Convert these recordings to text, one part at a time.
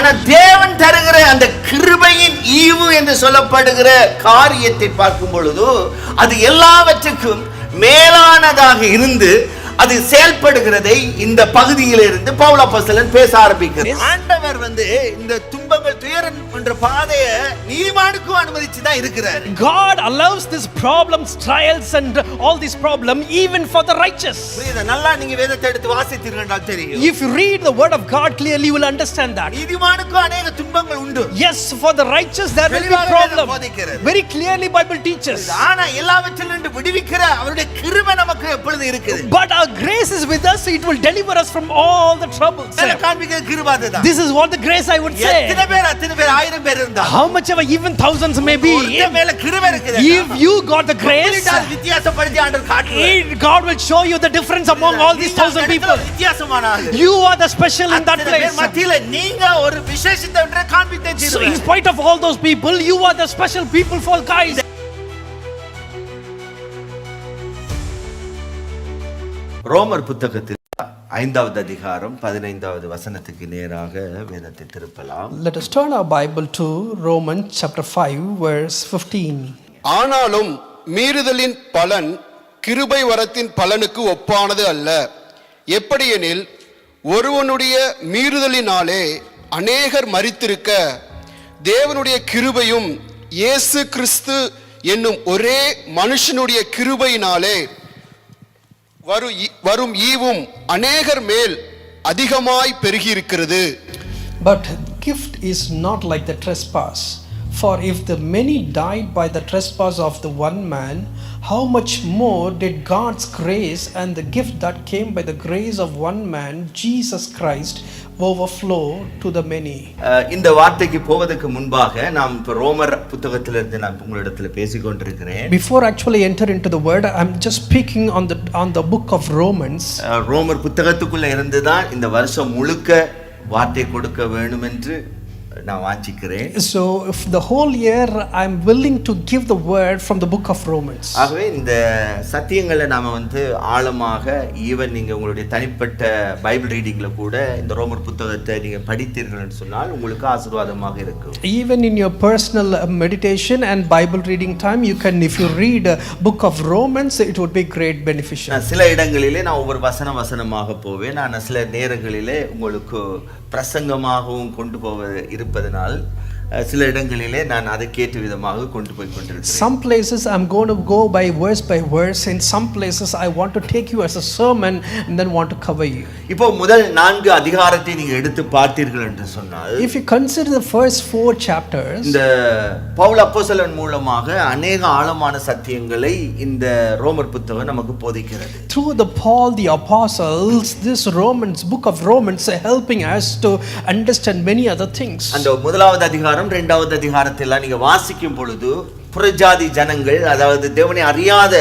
ஆனா தேவன் தருகிற அந்த கிருபையின் ஈவு என்று சொல்லப்படுகிற காரியத்தை பார்க்கும் பொழுது அது எல்லாவற்றுக்கும் மேலானதாக இருந்து அது செயல்படுகிறதை இந்த பகுதியிலிருந்து பவுல் அப்போஸ்தலன் பேச ஆரம்பிக்கிறார். ஆண்டவர் இந்த துன்பங்கள் துயரம் என்ற பாதையை நீதிமானுக்கு அனுமதிச்சு தான் இருக்கிறார். God allows these problems, trials and all these problems even for the righteous. நல்லா நீங்க வேதத்தை எடுத்து வாசித்தீங்கன்னா தெரியும். If you read the word of God clearly you will understand that. நீதிமானுக்கு अनेक துன்பங்கள் உண்டு. Yes, for the righteous there will be problems. Very clearly Bible teaches. ஆனா எல்லாவற்றிலிருந்து விடுவிக்கிற அவருடைய கிருபை நமக்கு எப்பொழுது இருக்குது. But our grace is with us, it will deliver us from all the troubles. This is what the grace I would say. How much ever even thousands may be, if you got the grace, God will show you the difference among all these 1,000 people. You are the special in that place. So in spite of all those people, you are the special people for guys. ரோமர் புத்தகத்தில் 5வது அதிகாரம் 15வது வசனத்துக்கு நேராக வேதத்தை திருப்பலாம். Let us turn our Bible to Romans chapter 5 verse 15. ஆனாலும் மீறுதலின் பலன் கிருபை வரத்தின் பலனுக்கு ஒப்பானது அல்ல. எப்படியெனில் ஒருவனுடைய மீறுதலினாலே அநேகர் மரித்திருக்க தேவனுடைய கிருபையும் இயேசு கிறிஸ்து என்னும் ஒரே மனுஷனுடைய கிருபையினாலே வரும் ஈவும் அநேகர் மேல் அதிகமாய் பெருகி இருக்கிறது. But gift is not like the trespass. For if the many died by the trespass of the one man, how much more did God's grace and the gift that came by the grace of one man, Jesus Christ, overflow to the many. இந்த வார்த்தைக்கு போவதற்கு முன்பாக நாம் இப்ப ரோமர் புத்தகத்திலிருந்து நான் உங்களிடத்தில் பேசிக்கொண்டிருக்கிறேன். Before actually enter into the word, I'm just speaking on the book of Romans. ரோமர் புத்தகத்துக்குள்ள இருந்து தான் இந்த வருஷம் முழுக்க வார்த்தை கொடுக்க வேண்டும் என்று நான் வாஞ்சிக்கிறேன். So if the whole year I'm willing to give the word from the book of Romans. ஆகவே இந்த சத்தியங்களை நாம ஆழமாக ஈவன் நீங்க உங்களுடைய தனிப்பட்ட பைபிள் ரீடிங்ல கூட இந்த ரோமர் புத்தகத்தை நீங்க படித்தீர்கள்னு சொன்னால் உங்களுக்கு ஆசீர்வாதமாக இருக்கும். Even in your personal meditation and Bible reading time, you can, if you read book of Romans, it would be great beneficial. சில இடங்களிலே நான் ஒவ்வொரு வசனமாக போவேன். நான் சில நேரங்களிலே உங்களுக்கு பிரசங்கமாகவும் கொண்டு போவது இருப்பதனால் சில இடங்களிலே நான் அதுக்கேற்ற விதமாக கொண்டு போய் கொண்டிருக்கிறேன். Some places I'm going to go by verse. In some places I want to take you as a sermon and then want to cover you. இப்போ முதல் 4 அதிகாரத்தை நீங்க எடுத்து பார்த்தீர்கள் என்று சொன்னால், if you consider the first 4 chapters, இந்த பவுல் அப்போஸ்தலன் மூலமாக अनेक ஆழமான சத்தியங்களை இந்த ரோமர் புத்தகம் நமக்கு போதிக்கிறது. Through the Paul the apostles, this book of Romans helping us to understand many other things. அந்த முதலாவது அதிகாரம் 2வது அதிகாரத்தில் நீங்க வாசிக்கும் பொழுது புறஜாதி ஜனங்கள், அதாவது தேவனை அறியாத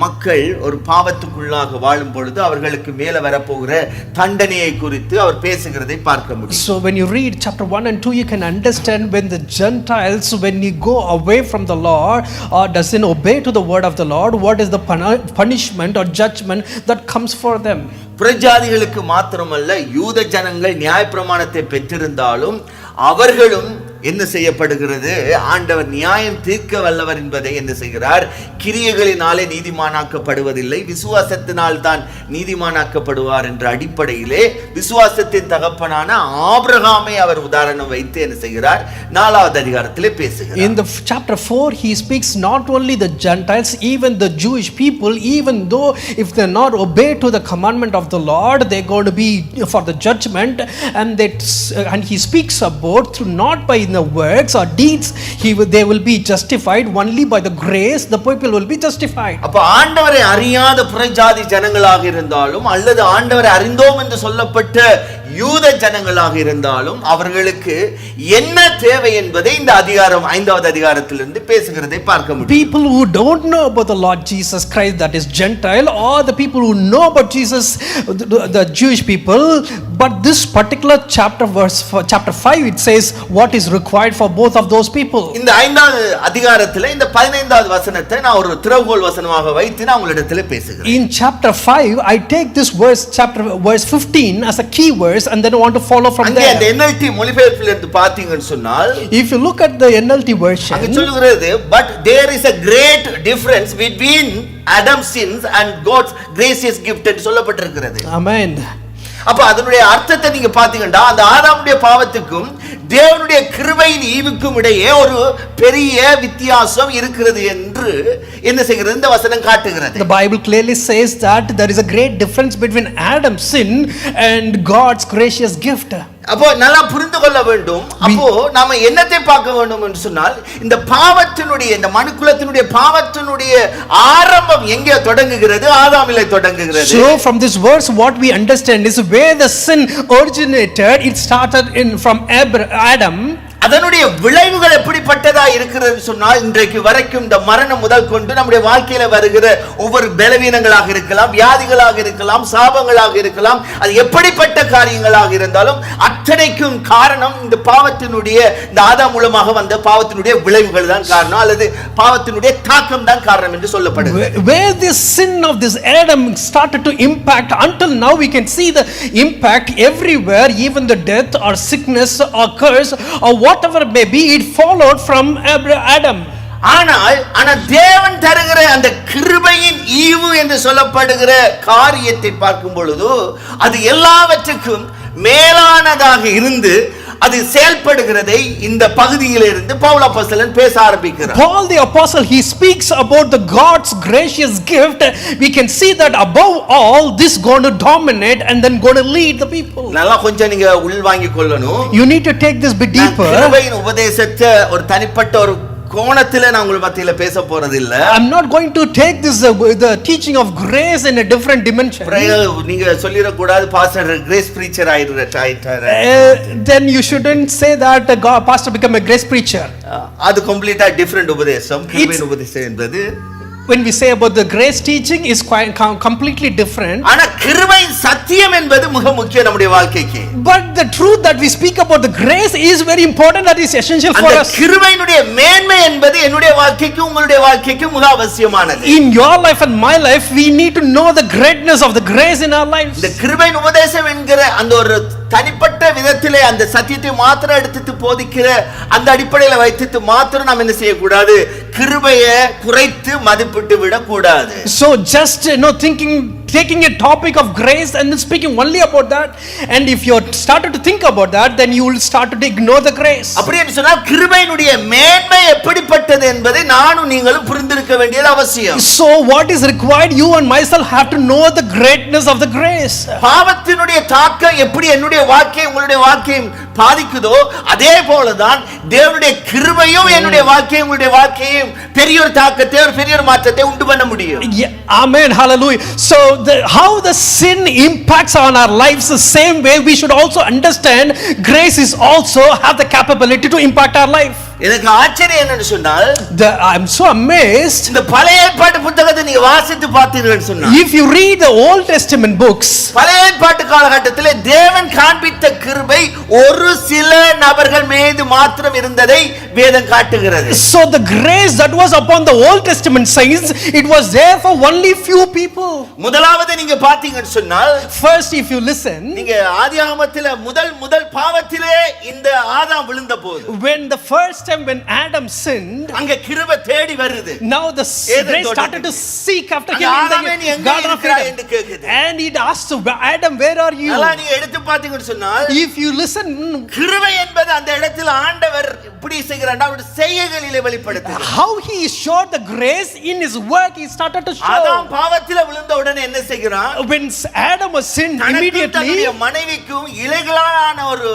மக்கள் ஒரு பாவத்துக்குள்ளாக வாழும் பொழுது அவர்களுக்கு மேலே வரப்போகிற தண்டனையை குறித்து அவர் பேசுகிறதை பார்க்க முடியும். So when you read chapter 1 and 2, you can understand when the Gentiles, when you go away from the Lord or doesn't obey to the word of the Lord, what is the punishment or judgment that comes for them. புறஜாதிகளுக்கு மாத்திரமல்ல, யூத ஜனங்கள் நியாயப்பிரமாணத்தை பெற்றிருந்தாலும் அவர்களும் என்ன செய்யப்படுகிறது, ஆண்டவர் நியாயம் தீர்க்க வல்லவர் என்பதை என்ன செய்கிறார், கிரியைகளினாலே நீதிமானாக்கப்படுவதில்லை, விசுவாசத்தினால் தான் நீதிமானாக்கப்படுவார் என்ற அடிப்படையிலே விசுவாசத்தின் தகப்பனான ஆபிரகாமை அவர் உதாரணம் வைத்து என்ன செய்கிறார், 4வது அதிகாரத்திலே பேசுகிறார். In the chapter 4 he speaks not only the Gentiles, even the Jewish people, even though if they not obey to the commandment of the Lord, they're going to be for the judgment, and he speaks about through not by the works or deeds they will be justified, only by the grace the people will be justified. அப்ப ஆண்டவரை அறியாத புறஜாதி ஜனங்களாக இருந்தாலும் அல்லது ஆண்டவரை அறிந்தோம் என்று சொல்லப்பட்ட யூத ஜனங்களாக இருந்தாலும் அவர்களுக்கு என்ன தேவை என்பதை இந்த அதிகாரம் 5வது அதிகாரத்திலிருந்து பேசுகிறதை பார்க்க முடியும். People who don't know about the Lord Jesus Christ, that is Gentile, or the people who know about Jesus, the Jewish people, but this particular chapter 5 it says what is required required for both of those people. இந்த 5வது அதிகாரத்திலே இந்த 15வது வசனத்தை நான் ஒரு திறவுகோல் வசனமாக வைத்து நான் உங்களிடத்தில் பேசுகிறேன். In chapter 5, I take this verse 15 as a key verse and then want to follow from அங்கே அந்த there. NLT மொழிபெயர்ப்பில் இருந்து பார்த்தீங்கன்னு சொன்னால் If you look at the NLT version, அங்கே சொல்லுகிறது, but there is a great difference between Adam's sins and God's gracious gift என்று சொல்லப்பட்டிருக்கிறது. amen. அப்ப அதனுடைய அர்த்தத்தை நீங்க பாத்தீங்கன்னா, அந்த ஆதாமுடைய பாவத்துக்கும் தேவனுடைய கிருபையின் ஈவுக்கும் இடையே ஒரு பெரிய வித்தியாசம் இருக்கிறது என்று என்ன செய்கிறது இந்த வசனம் காட்டுகிறது. The Bible clearly says that there is a great difference between Adam's sin and God's gracious gift. அப்போ நல்லா புரிந்து கொள்ள வேண்டும். அப்போ நாம என்னத்தை பார்க்க வேண்டும் என்று சொன்னால், இந்த பாவத்தினுடைய, இந்த மனுக்குலத்தினுடைய பாவத்தினுடைய ஆரம்பம் எங்கே தொடங்குகிறது? ஆதாமிலே தொடங்குகிறது. So from this verse what we understand is where the sin originated. It started from Adam. அதனுடைய விளைவுகள் எப்படிப்பட்டதா இருக்கிறது சொன்னால், இன்றைக்கு வரைக்கும் இந்த மரணம் முதல் கொண்டு நம்முடைய வாழ்க்கையில வருகிற ஒவ்வொரு பலவீனங்களாக இருக்கலாம், வியாதிகளாக இருக்கலாம், சாபங்களாக இருக்கலாம், அது எப்படிப்பட்ட காரியங்களாக இருந்தாலும் அத்தனைக்கும் காரணம் இந்த பாவத்தினுடைய, இந்த ஆதாம் மூலமாக வந்த பாவத்தினுடைய விளைவுகள் தான் காரணம், அல்லது பாவத்தினுடைய தாக்கம் தான் காரணம் என்று சொல்லப்படுகிறது. Where this sin of this Adam started to impact, until now we can see the impact everywhere, even the death or sickness or curse or whatever it may be, it followed from Adam. ஆனால் தேவன் தருகிற அந்த கிருபையின் ஈவு என்று சொல்லப்படுகிற காரியத்தை பார்க்கும் பொழுது, அது எல்லாவற்றுக்கும் மேலானதாக இருந்து அது செயல்படுகிறதை இந்த பகுதியிலிருந்து பவுல் அப்போஸ்தலன் பேச ஆரம்பிக்கிறார். Paul the apostle, he speaks about the God's gracious gift. We can see that above all this going to dominate and then going to lead the people. நல்லா கொஞ்சம் நீங்க உள்வாங்கிக் கொள்ளணும். You need to take this bit deeper. கிருபையின் உபதேசத்தை ஒரு தனிப்பட்ட ஒரு கோணத்திலே நான் உங்கள் மத்தியில பேச போறது இல்ல. I'm not going to take this the teaching of grace in a different dimension. நீங்க சொல்லிர கூடாது பாஸ்டர் கிரேஸ் பிரீச்சர் ஆயிட்டாரு. Then you shouldn't say that pastor become a grace preacher. அது கம்ப்ளீட்டா டிஃபரண்ட் உபதேசம். கிருபையின் உபதேசம் என்பது, when we say about the grace teaching, is quite completely different. ஆனா கிருபையின் சத்தியம் என்பது மிக முக்கியம் நம்முடைய வாழ்க்கைக்கு. But the truth that we speak about the grace is very important, that is essential for us. அந்த கிருபையினுடைய மேன்மை என்பது என்னுடைய வாழ்க்கைக்கு உங்களுடைய வாழ்க்கைக்கு மிக அவசியமானது. In your life and my life, we need to know the greatness of the grace in our lives. இந்த கிருபையின் உபதேசம் என்கிற அந்த ஒரு தனிப்பட்ட விதத்திலே அந்த சத்தியத்தை மாத்திரம் எடுத்து போதிக்கிற அந்த அடிப்படையில் வைத்து மாத்திரம் நாம் என்ன செய்யக்கூடாது? கிருபையை குறைத்து மதிப்பிட்டு விடக்கூடாது. So just taking a topic of grace and then speaking only about that, and if you started to think about that, then you will start to ignore the grace. அப்படி என்று சொன்னால் கிருபையினுடைய மேன்மை எப்படிப்பட்டது என்பதை நானும் நீங்களும் புரிந்திருக்க வேண்டியது அவசியம். So what is required, you and myself have to know the greatness of the grace. பாவத்தினுடைய தாக்கம் எப்படி என்னுடைய வாழ்க்கையை உங்களுடைய வாழ்க்கையும் பாதிக்குதோ, அதே போலதான் தேவனுடைய கிருபையும் என்னுடைய வாழ்க்கையும் உங்களுடைய வாழ்க்கையும் பெரிய ஒரு தாக்கத்தை, ஒரு பெரிய ஒரு மாற்றத்தை உண்டு பண்ண முடியும். Amen, hallelujah. So how the sin impacts on our lives, the same way we should also understand grace is also have the capability to impact our life. எனக்கு ஆச்சரியம் என்னன்னு சொன்னால், I'm so amazed. இந்த பழைய ஏற்பாட்டு புத்தகத்தை நீங்க வாசித்து பார்த்தீர்கள் சொன்னால், if you read the Old Testament books, பழைய ஏற்பாட்டு காலகட்டத்திலே தேவன் காண்பித்த கிருபை ஒரு சில நபர்கள் மீது மாத்திரம் இருந்ததை வேதம் காட்டுகிறது. So the grace that was upon the Old Testament saints, it was there for only few people. முதலாவது நீங்க பார்த்தீங்கன்னு சொன்னால், first if you listen, நீங்க ஆதியாகமத்திலே முதல் பாவத்திலே இந்த ஆதாம் விழுந்தபோது, when the first time when Adam sinned, அங்க கிருபை தேடி வருது. now the grace started to seek after him in the Garden of Eden, and it asked Adam, where are you? நல்லா நீங்க எடுத்து பார்த்தீங்கன்னு சொன்னால், if you listen, கிருபை என்பது அந்த இடத்தில் ஆண்டவர் இப்படி செய்கிறார், அவருடைய செய்கைகளிலே வெளிப்படுத்துகிறார். how he showed the grace in his work, he started to show. ஆதாம் பாவத்திலே விழுந்த உடனே என்ன செய்கிறான்? when Adam was sinned, immediately தன்னுடைய மனைவிக்கும் இலைகளான ஒரு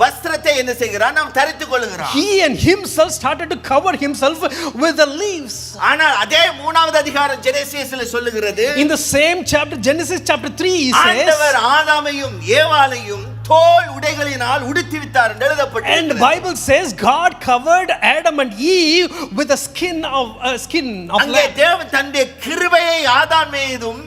வஸ்திரத்தை என்ன செய்கிறான்? நாம் தரித்துக் கொள்கிறான். he and himself started to cover himself with the leaves. ஆனால் அதே 3வது அதிகாரம் ஜெனசிஸ்ல சொல்லுகிறது, in the same chapter, Genesis chapter 3, he says, ஆண்டவர் ஆதாமையும் ஏவாளையும் தோல் உடைகளினால் உடுத்தி விட்டார் என்று எழுதப்பட்டிருக்கிறது. and the Bible says God covered Adam and Eve with the skin of அங்கே தேவன் தன்னுடைய கிருபையை ஆதாம் மீதும்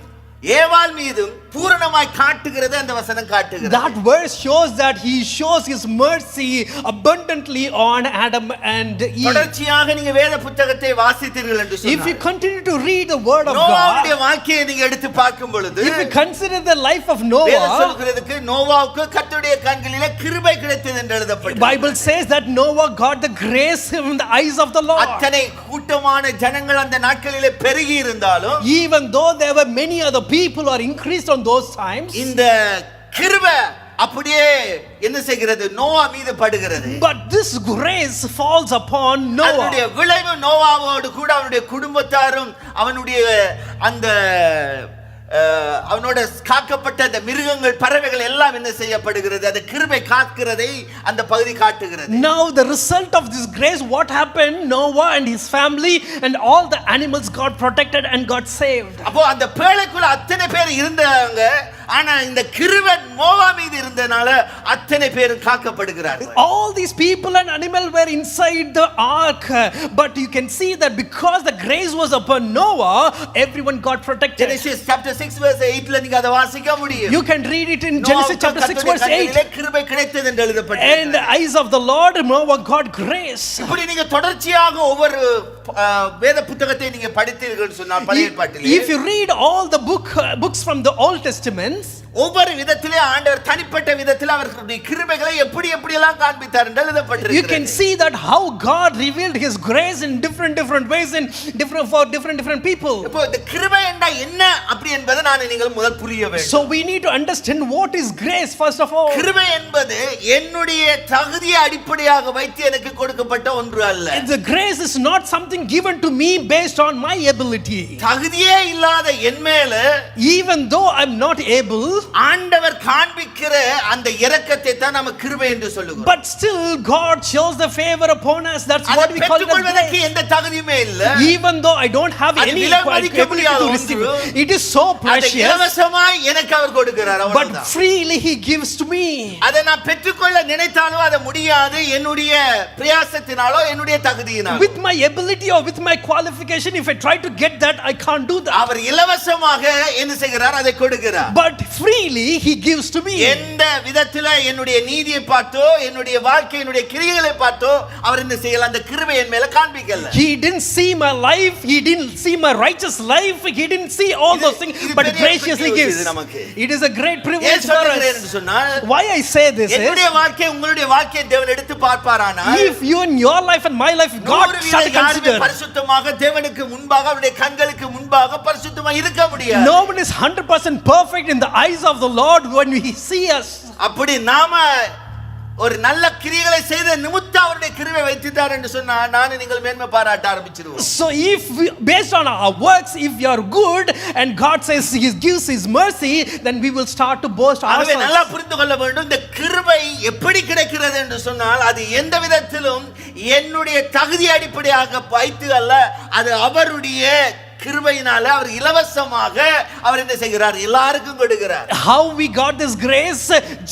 ஏவாள் மீதும் பூரணமாய் காட்டுகிறது அந்த வசனம் காட்டுகிறது. That verse shows that he shows his mercy abundantly on Adam and Eve. தொடர்ச்சியாக நீங்க வேத புத்தகத்தை வாசித்தீர்கள் என்று If you சொன்னால் continue to read the word of நோவாவுடைய God, வாழ்க்கையை நீங்க எடுத்து பார்க்கும் பொழுது if you consider the life of வேதம் Noah, சொல்கிறதுக்கு நோவாவுக்கு கர்த்தருடைய கண்களிலே கிருபை கிடைத்தது என்று எழுதப்பட்டது. Bible says that Noah got the grace in the eyes of the Lord. அத்தனை கூட்டமான ஜனங்கள் அந்த நாட்களிலே பெருகி இருந்தாலும் Even though there were many other people who are increased on those times, இந்த கிருபை அப்படியே என்ன செய்கிறது, நோவா மீது படுகிறது. but this grace falls upon அதனுடைய Noah. விளைவு நோவாவோடு கூட அவனுடைய குடும்பத்தாரும் அவனுடைய அந்த அவனோட காக்கப்பட்ட அந்த மிருகங்கள் பறவைகள் எல்லாம் என்ன செய்யப்படுகிறது, அந்த கிருபை காக்கிறதை அந்த பகுதி காட்டுகிறது. Now the result of this grace, what happened? Noah and his family and all the animals got protected and got saved. அப்போ அந்த பேழைக்குள்ள அத்தனை பேர் இருந்தாங்க, ஆனா இந்த கிருபை நோவா மீது இருந்தனால அத்தனை பேரும் காக்கப்படுகிறார்கள். All these people and animal were inside the ark, but you can see that because the grace was upon Noah, everyone got protected. Genesis chapter 6 verse 8 ல நீங்க அதை வாசிக்க முடியும். You can read it in Genesis chapter 6 verse 8. கிருபை கிடைத்தது என்று And எழுதப்பட்டிருக்கிறது. the eyes of the Lord, Noah got grace. இப்படி நீங்க தொடர்ச்சியாக ஒவ்வொரு வேத புத்தகத்தை நீங்க படித்தீர்கள் சொன்னால் பழைய ஏற்பாட்டிலே If you read all the books from the Old Testament, ஒவ்வொரு விதத்திலே ஆண்டவர் தனிப்பட்ட விதத்தில் அவர்களுடைய கிருபைகளை எப்படி எல்லாம் காண்பித்தார் என்று எழுதப்பட்டிருக்கிறது. you can see that how God revealed his grace in different ways in different people. இப்போ இந்த கிருபை என்றால் என்ன அப்படி என்பதை நான் நீங்கள் முதல் புரிய வேண்டும். So we need to understand what is grace first of all. கிருபை என்பது என்னுடைய தகுதியை அடிப்படையாக வைத்து எனக்கு கொடுக்கப்பட்ட ஒன்று அல்ல. The grace is not something given to me based on my ability. தகுதியே இல்லாத என் மேல Even though I'm not able, ஆண்டவர் காண்பிக்கிற அந்த இரக்கத்தை தான் நாம கிருபை என்று சொல்லுகிறோம். but still God shows the favor upon us. That's அதை what we call it as பெற்றுக்கொள்வதற்கு grace. எந்த தகுதியுமே இல்ல. Even though I don't have அது any விலை மதிக்க ability முடியாத to receive ஒன்று. it, it is so அதை precious, இலவசமாய் எனக்கு அவர் கொடுக்கிறார், but அவ்வளவுதான். freely he gives to me. அதை நான் பெற்றுக்கொள்ள நினைத்தாலும் அது முடியாது, என்னுடைய பிரயாசத்தினாலோ என்னுடைய தகுதியினாலோ. With my ability or with my qualification, if I try to get that, I can't do that. அவர் இலவசமாக என்ன செய்கிறார், அதை கொடுக்கிறார். But freely he gives to me. எந்த விதத்துல என்னுடைய நீதியை பார்த்தோ என்னுடைய வாழ்க்கை என்னுடைய கிரியைகளை பார்த்தோ அவர் என்ன செய்யல, அந்த கிருபை என் மேல காண்பிக்கல. He didn't see my life, he didn't see my righteous life, he didn't see all those things, but graciously gives. It is a great privilege ஏன் for சொல்கிறேன் us. என்று சொன்னால், Why I say this is, என்னுடைய வாழ்க்கை உங்களுடைய வாழ்க்கையை தேவன் எடுத்து பார்ப்பாரானால், if you and your life and my life, God start to consider, பரிசுத்தமாக தேவனுக்கு முன்பாக அவருடைய கண்களுக்கு முன்பாக பரிசுத்தமாக இருக்க முடியாது. no one is 100% perfect in the eyes of the Lord when we see us. அப்படி நாம ஒரு நல்ல கிரியைகளை செய்த நிமித்தம் அவருடைய கிருபை வைத்துட்டார் என்று சொன்னா நானும் நீங்கள் மேன்மை பாராட்ட ஆரம்பிச்சிடுவோம். So if we, based on our works, if we are good and God says he gives his mercy, then we will start to boast ஆகவே நல்லா ourselves. புரிந்து கொள்ள வேண்டும், இந்த கிருபை எப்படி கிடைக்கிறது என்று சொன்னால் அது எந்த விதத்திலும் என்னுடைய தகுதி அடிப்படையாக வைத்து அல்ல, அது அவருடைய கிருபையினால அவர் இலவசமாக அவர் என்ன செய்கிறார், எல்லாருக்கும் கொடுக்கிறார். How we got this grace,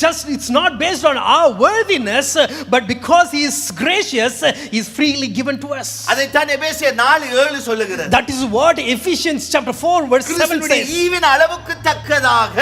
just it's not based on our worthiness, but because he is gracious, he is freely given to us. அதைத்தான் எபேசியர் 4:7 சொல்லுகிறது. That is what Ephesians chapter 4 verse 7 கிறிஸ்துவின் says. ஈவின் அளவுக்கு தக்கதாக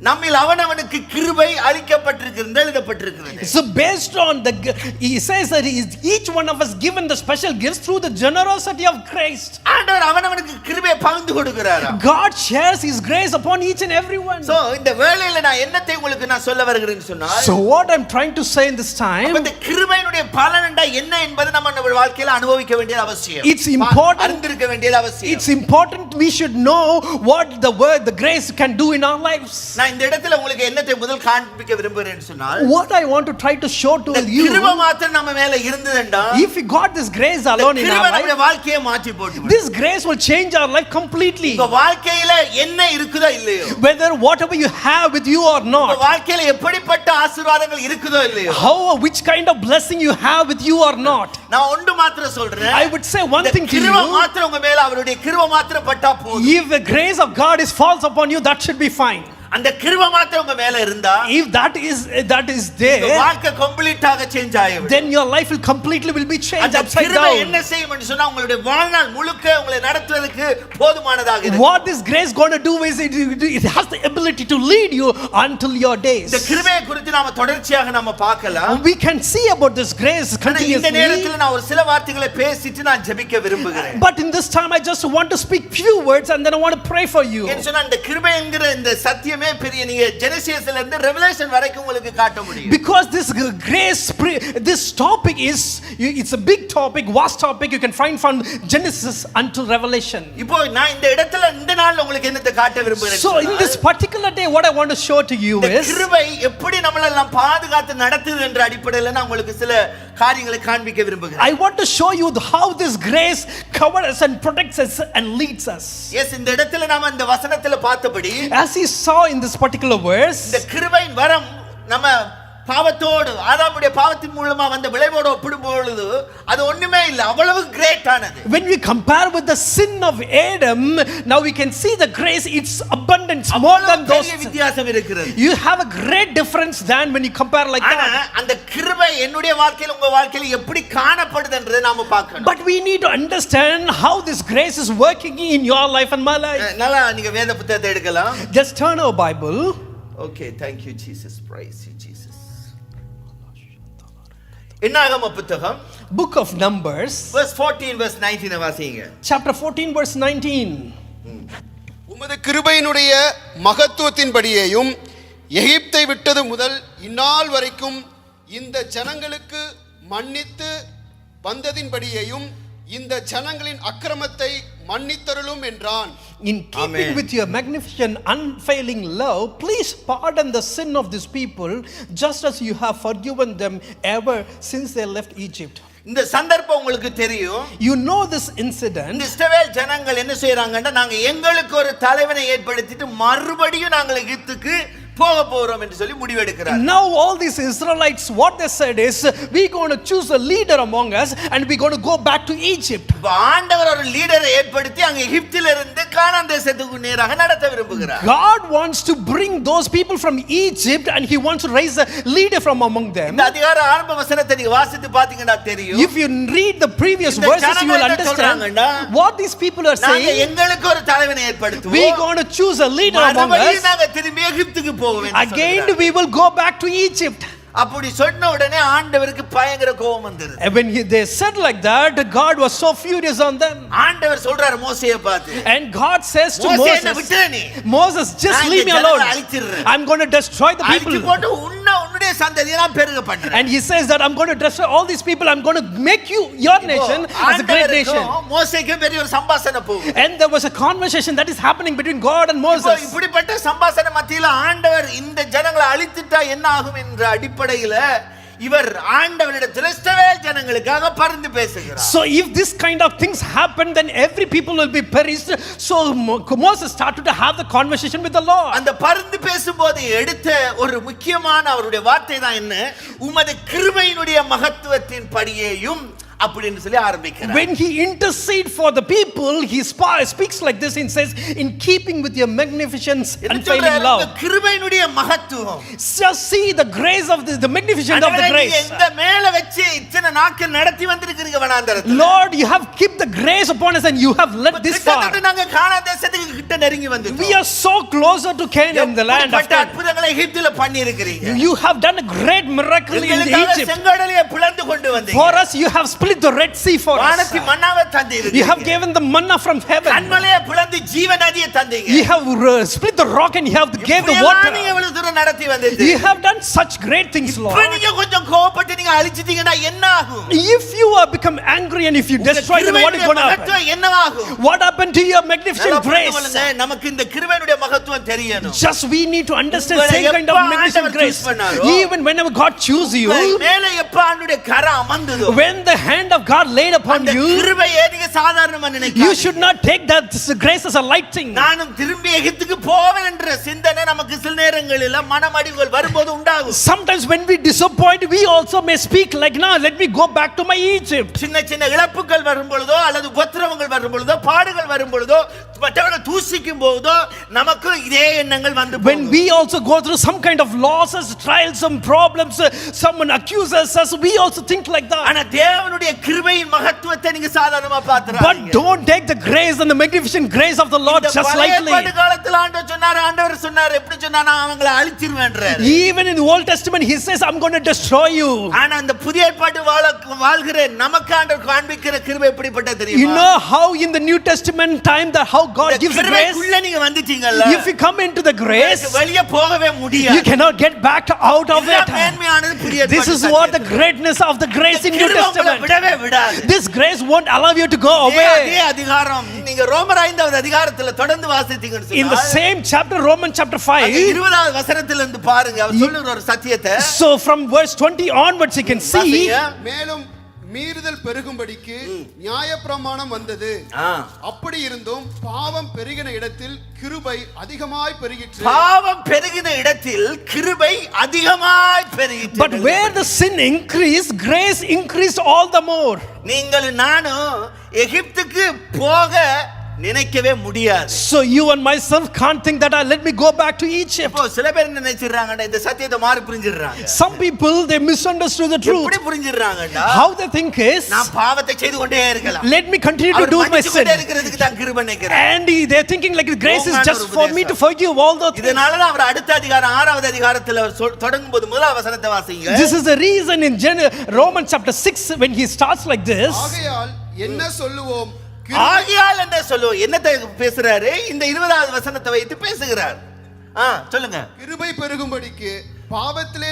நம்மில் அவனவனுக்கு கிருபை அளிக்கப்பட்டிருக்கிறது எழுதப்பட்டிருக்கிறது. So based on the, he says that each one of us given the special gifts through the generosity of Christ. ஆண்டவர் அவனவனுக்கு கிருபையை பகிர்ந்து கொடுக்கிறார். God shares his grace upon each and every one. So இந்த வேளையில நான் என்னத்தை உங்களுக்கு நான் சொல்ல வருகிறேன்னு சொன்னால், So what I'm trying to say in this time, இந்த கிருபையினுடைய பலன் என்ன என்பது நம்ம நம்ம வாழ்க்கையில அனுபவிக்க வேண்டியது அவசியம். It's important, அறிந்திருக்க வேண்டியது அவசியம். it's important we should know what the word, the grace can do in our lives. நான் இந்த இடத்துல உங்களுக்கு என்னத்தை முதல் காண்பிக்க விரும்புகிறேன்னு சொன்னால், What I want to try to show to you, கிருபை மாத்திரம் நம்ம மேல இருந்ததுண்டா, if we got this grace alone in our கிருபை life, நம்ம வாழ்க்கையை மாற்றி போட்டு this grace will change our life completely. உங்க வாழ்க்கையில என்ன இருக்குதோ இல்லையோ, Whether whatever you have with you or உங்க not, வாழ்க்கையில எப்படிப்பட்ட ஆசீர்வாதங்கள் இருக்குதோ இல்லையோ, how, which kind of blessing you have with you or not, நான் ஒன்று மாத்திரம் சொல்றேன், I would say one thing to கிருபை you, மாத்திரம் உங்க மேல அவருடைய கிருபை மாத்திரம் பட்டா போதும். if the grace of God is falls upon you, that should be fine. அந்த கிருபை மாத்திரம் உங்க மேல இருந்தா, if that is there, வாழ்க்கை கம்ப்ளீட்டாக சேஞ்ச் ஆயிடும். then your life will completely be changed அந்த upside கிருபை down. என்ன செய்யும் என்று சொன்னா உங்களுடைய வாழ்நாள் முழுக்க உங்களை நடத்துவதற்கு போதுமானதாக இருக்கும். What this grace going to do is it has the ability to lead you until your days. இந்த கிருபையை குறித்து நாம தொடர்ச்சியாக நாம பார்க்கலாம். We can see about this grace இந்த continuously. நேரத்தில் நான் ஒரு சில வார்த்தைகளை பேசிட்டு நான் ஜெபிக்க விரும்புகிறேன். But in this time I just want to speak few words and then I want to pray for you. என்ன சொன்னா இந்த கிருபை என்கிற இந்த சத்தியமே பெரிய, நீங்க ஜெனசிஸ்ல இருந்து ரெவலேஷன் வரைக்கும் உங்களுக்கு காட்ட முடியும். Because this grace, this topic is, it's a big topic, vast topic. You can find from Genesis until Revelation. இப்போ நான் இந்த இடத்துல இந்த நாள்ல உங்களுக்கு என்னத்தை காட்ட விரும்புகிறேன். So in this particular day what I want to show to you is கிருபை எப்படி நம்மள எல்லாம் பாதுகாத்து நடத்துது என்ற அடிப்படையில் நான் உங்களுக்கு சில காரியங்களை காண்பிக்க விரும்புகிறேன். I want to show you how this grace covers us and protects us and leads us. Yes, இந்த இடத்துல நாம இந்த வசனத்துல பார்த்தபடி, As he saw in this particular verse, இந்த கிருபையின் வரம் நம்ம பாவத்தோடு, ஆதாமுடைய பாவத்தின் மூலமா வந்த விளைவோடு ஒப்பிடும்பொழுது அது ஒண்ணுமே இல்லை, அவ்வளவு கிரேட் ஆனது. when we compare with the sin of Adam, now we can see the grace, its abundance more than those. வித்தியாசம் இருக்கிறது. You have a great difference than when you compare like ஆனா that. அந்த கிருபை என்னுடைய வாழ்க்கையில உங்க வாழ்க்கையில எப்படி காணப்படுதுன்றதை நாம பார்க்கணும். But we need to understand how this grace is working in your life and my life. நல்லா நீங்க வேத புத்தகத்தை எடுக்கலாம். Just turn our Bible. Okay, thank you Jesus, praise you Jesus. என்னாகம புத்தகம் Book of Numbers, verse 14 verse 19 வாசிங்க. chapter 14 verse 19. உமது கிருபையினுடைய மகத்துவத்தின்படியேயும் எகிப்தை விட்டது முதல் இந்நாள் வரைக்கும் இந்த ஜனங்களுக்கு மன்னித்து வந்ததின்படியேயும் இந்த ஜனங்களின் அக்கிரமத்தை மன்னித்தருளும் என்றான். In keeping Amen. with your magnificent unfailing love, please pardon the sin of this people, just as you have forgiven them ever since they left Egypt. இந்த சந்தர்ப்பம் உங்களுக்கு தெரியும். You know this incident. இந்த இஸ்ரவேல் ஜனங்கள் என்ன செய்றாங்கன்னா, நாங்க எங்களுக்கு ஒரு தலைவனை ஏற்படுத்திட்டு மறுபடியும் நாங்கள் எகிப்துக்கு போக போறோம் என்று சொல்லி முடிவெடுக்கிறார். Now all these Israelites, what they said is, we going to choose a leader among us and we going to go back to Egypt. ஆண்டவர் ஒரு லீடரை ஏற்படுத்தி அங்க எகிப்தில இருந்து கானான் தேசத்துக்கு நேராக நடத்த விரும்புகிறார். God wants to bring those people from Egypt and he wants to raise a leader from among them. இந்த அதிகார ஆரம்ப வசனத்தை நீங்க வாசித்து பாத்தீங்கன்னா தெரியும். If you read the previous இந்த verses, you will ஜனங்கள் என்ன understand சொல்றாங்கன்னா, what these people are நாங்க saying. எங்களுக்கு ஒரு தலைவனை ஏற்படுத்துவோம். We going to choose a leader among மறுபடியும் us. நாங்க திரும்பி எகிப்துக்கு போவோம். Again we will go back to Egypt. அப்படி சொன்ன உடனே ஆண்டவருக்கு பயங்கர கோபம் வந்தது. And when they said like that, God was so furious on them. ஆண்டவர் சொல்றார் மோசேயை பார்த்து, And God says to மோசே என்ன விட்டுற நீ? Moses, just நான் leave இந்த me alone. ஜனங்களை அழிச்சிடுறேன். I'm going to destroy the அழிச்சு people. போட்டு உன்னுடைய சந்ததியை நான் பெருக பண்றேன். And he says that I'm going to destroy all these people. I'm going to make you, your nation, as a great nation. மோசேக்கும் பெரிய ஒரு சம்பாஷணை போகும். And there was a conversation that is happening between God and இப்போ Moses. இப்படிப்பட்ட சம்பாஷணை மத்தியில ஆண்டவர் இந்த ஜனங்களை அழித்துட்டா என்ன ஆகும் என்ற அடிப்படையில இவர் ஆண்டவரிடத்தில் இஸ்ரவேல் ஜனங்களுக்காக பரிந்து பேசுகிறார். So if this kind of things happen, then every people will be perished. So Moses started to have the conversation with the Lord. அந்த பரிந்து பேசும்போது எடுத்த ஒரு முக்கியமான அவருடைய வார்த்தை தான் என்ன? உமது கிருபையினுடைய மகத்துவத்தின் படியேயும் அப்படின்னு சொல்லி ஆரம்பிக்கிறார். When he intercede for the people, he speaks like this and says, in keeping with your magnificence and failing love. கிருபையினுடைய மகத்துவம். Just see the grace of the magnificence of the grace. இந்த மேல வச்சு இத்தனை நாட்கள் நடத்தி வந்திருக்கிறீங்க வனாந்தரத்துல. Lord, you have kept the grace upon us and you have led this far. நாங்க கானான் தேசத்துக்கு கிட்ட நெருங்கி வந்துட்டோம். We are so closer to Canaan, the land of Canaan. அற்புதங்களை எகிப்தில பண்ணி இருக்கிறீங்க. You have done a great miracle in Egypt. செங்கடலை பிளந்து கொண்டு வந்தீங்க. For us you have split the Red Sea for us. Vanathi மன்னாவை தந்தீங்க. You have given the manna from heaven. கன்மலையை பிளந்து ஜீவ நதியை தந்தீங்க. You have split the rock and you have gave the water. நீங்க எவ்வளவு தூரம் நடத்தி வந்தீங்க. You have done such great things, Lord. இப்ப நீங்க கொஞ்சம் கோபப்பட்டு நீங்க அழிச்சிட்டீங்கன்னா என்ன ஆகும்? If you become angry and if you destroy, then what is going to happen? என்னவாகும்? What happened to your magnificent grace? நமக்கு இந்த கிருபையினுடைய மகத்துவம் தெரியணும். Just we need to understand same kind of magnificent grace. Even whenever God choose you, மேலே எப்ப ஆண்டவருடைய கரம் அமர்ந்ததோ, when the hand hand of God laid upon அந்த you, கிருபையை நீங்க சாதாரணமா you நினைக்காதீங்க. should not take that grace as a light thing. நானும் திரும்பி எகிப்துக்கு போவேன் என்ற சிந்தனை நமக்கு சில நேரங்களில் மனமடிவுகள் வரும்போது உண்டாகும். Sometimes when we disappoint, we also may speak like, now let me go back to my Egypt. சின்ன சின்ன இழப்புகள் வரும் பொழுதோ அல்லது உபத்திரவங்கள் வரும் பொழுதோ பாடுகள் வரும் பொழுதோ மற்றவர்கள் தூசிக்கும் போதோ நமக்கு இதே எண்ணங்கள் வந்து When we also go through some kind of losses, trials, some problems, someone accuses us, we also think like that. ஆனா தேவனுடைய கிருபையின் மகத்துவத்தை நீங்க சாதாரணமா But பாத்துறாதீங்க. don't take the grace and the magnificent grace of the Lord just lightly. பழைய காலத்துல ஆண்டவர் சொன்னார் எப்படி சொன்னா நான் அவங்களை அழிச்சிருவேன்றார். Even in the Old Testament he says, I'm going to destroy you. ஆனா அந்த புதிய ஏற்பாட்டு வாழ்கிற நமக்கு ஆண்டவர் காண்பிக்கிற கிருபை எப்படிப்பட்டது You தெரியுமா? know how in the New Testament time that how God gives grace. கிருபைக்குள்ள நீங்க வந்துட்டீங்கல்ல, If you come into the grace, வெளிய போகவே you முடியாது. cannot get back out of இதுதான் it. மேன்மையானது புதிய This is what the greatness of the grace in New கிருபை உங்களை Testament. விடவே விடாது. This grace won't allow you to go அதே away. அதிகாரம் நீங்க ரோமர் 5வது அதிகாரத்துல தொடர்ந்து வாசித்தீங்கன்னு In the சொன்னா same chapter, Romans chapter 5. 20வது வசனத்துல இருந்து பாருங்க அவர் சொல்லுற ஒரு சத்தியத்தை. So from verse 20 onwards you can see. வாசிங்க. மேலும் மீறுதல் பெருகும்படிக்கு நியாயப்பிரமாணம் வந்தது. அப்படி இருந்தும் பாவம் பெருகின இடத்தில் கிருபை அதிகமாய் பெருகிற்று. பாவம் பெருகின இடத்தில் கிருபை அதிகமாய் பெருகிற்று. But where the sin increased, grace increased all the more. நீங்கள் நானும் எகிப்துக்கு போக நினைக்கவே முடியாது. So you and myself can't think that let me go back to Egypt. இப்போ சில பேர் என்ன நினைச்சிடுறாங்கடா இந்த சத்தியத்தை மாறி புரிஞ்சிடுறாங்க. Some people they misunderstood the truth. எப்படி புரிஞ்சிடுறாங்கடா? How they think is, நான் பாவத்தை செய்து கொண்டே இருக்கலாம். let me continue to do my sin. கொண்டே இருக்கிறதுக்கு தான் கிருபை நினைக்கிறேன். And they're thinking like grace is just for me to forgive all the things. இதனால தான் அவர் அடுத்த அதிகாரம் 6வது அதிகாரத்துல தொடங்கும்போது முதல் வசனத்தை வாசிங்க. This is the reason in Romans chapter 6 when he starts like this. ஆகையால் என்ன சொல்லுவோம்? ஆகையால் என்ன சொல்லுவோம்? என்னத்தை பேசுறாரு? இந்த 20வது வசனத்தை வைத்து பேசுகிறார். சொல்லுங்க. கிருபை பெருகும்படிக்கு பாவத்திலே